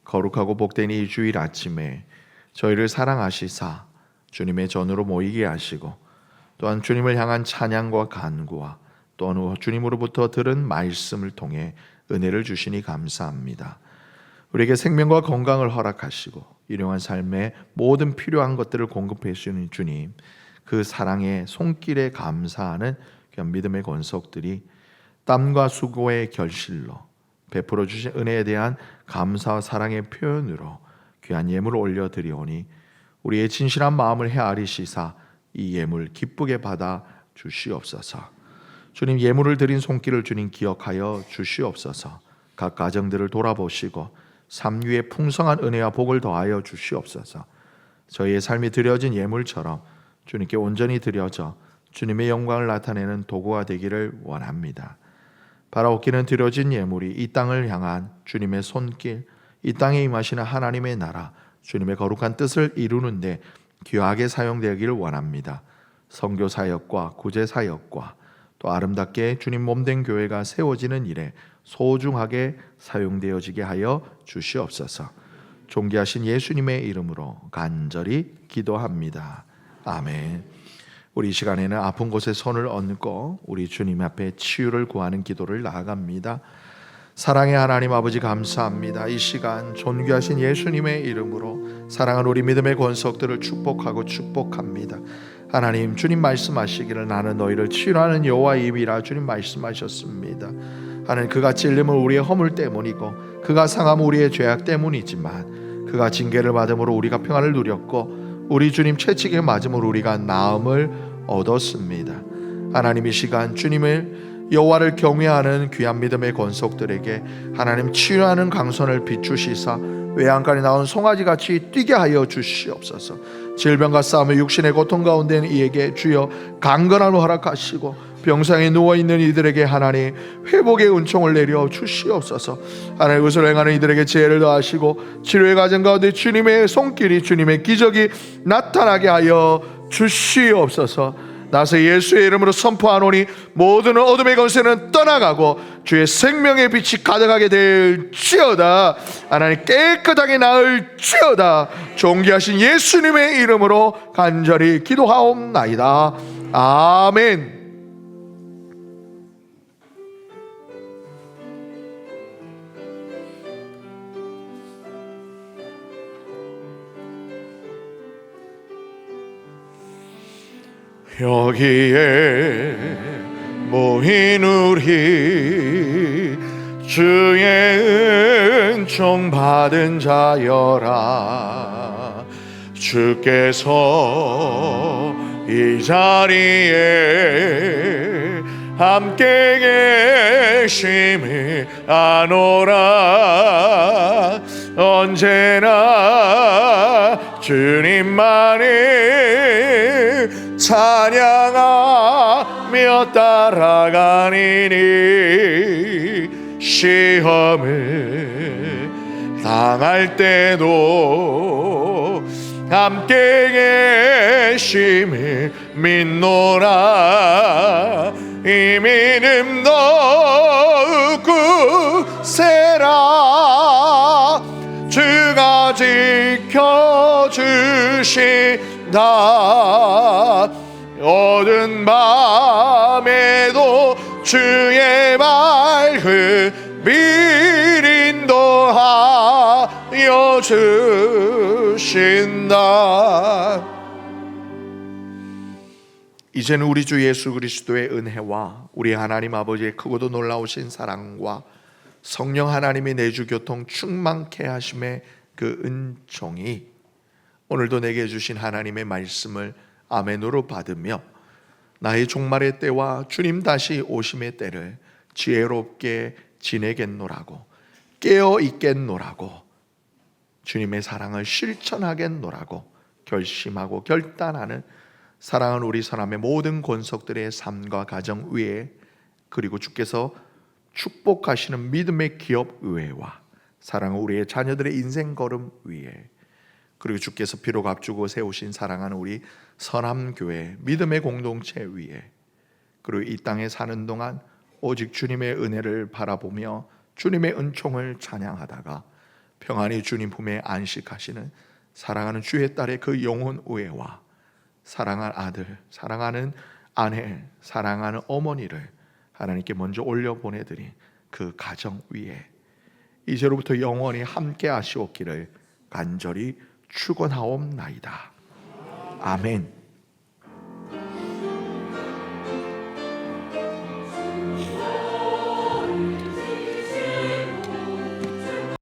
거룩하고 복된 이 주일 아침에 저희를 사랑하시사 주님의 전으로 모이게 하시고 또한 주님을 향한 찬양과 간구와 또한 주님으로부터 들은 말씀을 통해 은혜를 주시니 감사합니다. 우리에게 생명과 건강을 허락하시고 일용한 삶의 모든 필요한 것들을 공급해 주시는 주님, 그 사랑의 손길에 감사하는 귀한 믿음의 권속들이 땀과 수고의 결실로 베풀어 주신 은혜에 대한 감사와 사랑의 표현으로 귀한 예물을 올려드리오니 우리의 진실한 마음을 헤아리시사 이 예물 기쁘게 받아 주시옵소서. 주님, 예물을 드린 손길을 주님 기억하여 주시옵소서. 각 가정들을 돌아보시고 삶 위에 풍성한 은혜와 복을 더하여 주시옵소서. 저희의 삶이 드려진 예물처럼 주님께 온전히 드려져 주님의 영광을 나타내는 도구가 되기를 원합니다. 바라옵기는 드려진 예물이 이 땅을 향한 주님의 손길, 이 땅에 임하시는 하나님의 나라, 주님의 거룩한 뜻을 이루는데 귀하게 사용되기를 원합니다. 선교 사역과 구제 사역과 또 아름답게 주님 몸된 교회가 세워지는 일에 소중하게 사용되어지게 하여 주시옵소서. 존귀하신 예수님의 이름으로 간절히 기도합니다. 아멘. 우리 이 시간에는 아픈 곳에 손을 얹고 우리 주님 앞에 치유를 구하는 기도를 나아갑니다. 사랑의 하나님 아버지 감사합니다. 이 시간 존귀하신 예수님의 이름으로 사랑하는 우리 믿음의 권속들을 축복하고 축복합니다. 하나님, 주님 말씀하시기를 나는 너희를 치유하는 여호와의 입이라 주님 말씀하셨습니다. 하나님, 그가 찔림은 우리의 허물 때문이고 그가 상함은 우리의 죄악 때문이지만 그가 징계를 받음으로 우리가 평안을 누렸고 우리 주님 채찍에 맞음으로 우리가 나음을 얻었습니다. 하나님, 이 시간 주님을 여호와를 경외하는 귀한 믿음의 권속들에게 하나님 치유하는 강선을 비추시사 외양간에 나온 송아지같이 뛰게 하여 주시옵소서. 질병과 싸움의 육신의 고통 가운데 있는 이에게 주여 강건함을 허락하시고 병상에 누워있는 이들에게 하나님 회복의 은총을 내려 주시옵소서. 하나님, 의를 행하는 이들에게 지혜를 더하시고 치료의 과정 가운데 주님의 손길이, 주님의 기적이 나타나게 하여 주시옵소서. 나서 예수의 이름으로 선포하노니 모든 어둠의 권세는 떠나가고 주의 생명의 빛이 가득하게 될지어다. 하나님, 깨끗하게 나을지어다. 존귀하신 예수님의 이름으로 간절히 기도하옵나이다. 아멘. 여기에 모인 우리 주의 은총 받은 자여라. 주께서 이 자리에 함께 계심을 아노라. 언제나 주님만을 찬양하며 따라가니니 시험을 당할 때도 함께 계심을 믿노라. 이 믿음 더욱 굳세라. 주가 지켜주신다. 어두운 밤에도 주의 밝은 빛 인도하여 주신다. 이제는 우리 주 예수 그리스도의 은혜와 우리 하나님 아버지의 크고도 놀라우신 사랑과 성령 하나님의 내주 교통 충만케 하심의 그 은총이 오늘도 내게 주신 하나님의 말씀을 아멘으로 받으며 나의 종말의 때와 주님 다시 오심의 때를 지혜롭게 지내겠노라고, 깨어 있겠노라고, 주님의 사랑을 실천하겠노라고 결심하고 결단하는 사랑하는 우리 사람의 모든 권속들의 삶과 가정 위에, 그리고 주께서 축복하시는 믿음의 기업 의회와 사랑하는 우리의 자녀들의 인생 걸음 위에, 그리고 주께서 비록 앞주고 세우신 사랑하는 우리 선함교회 믿음의 공동체 위에, 그리고 이 땅에 사는 동안 오직 주님의 은혜를 바라보며 주님의 은총을 찬양하다가 평안히 주님 품에 안식하시는 사랑하는 주의 딸의 그 영혼 의회와 사랑하는 아들, 사랑하는 아내, 사랑하는 어머니를 하나님께 먼저 올려보내드린 그 가정 위에 이제로부터 영원히 함께 하시옵기를 간절히 축원하옵나이다. 아멘.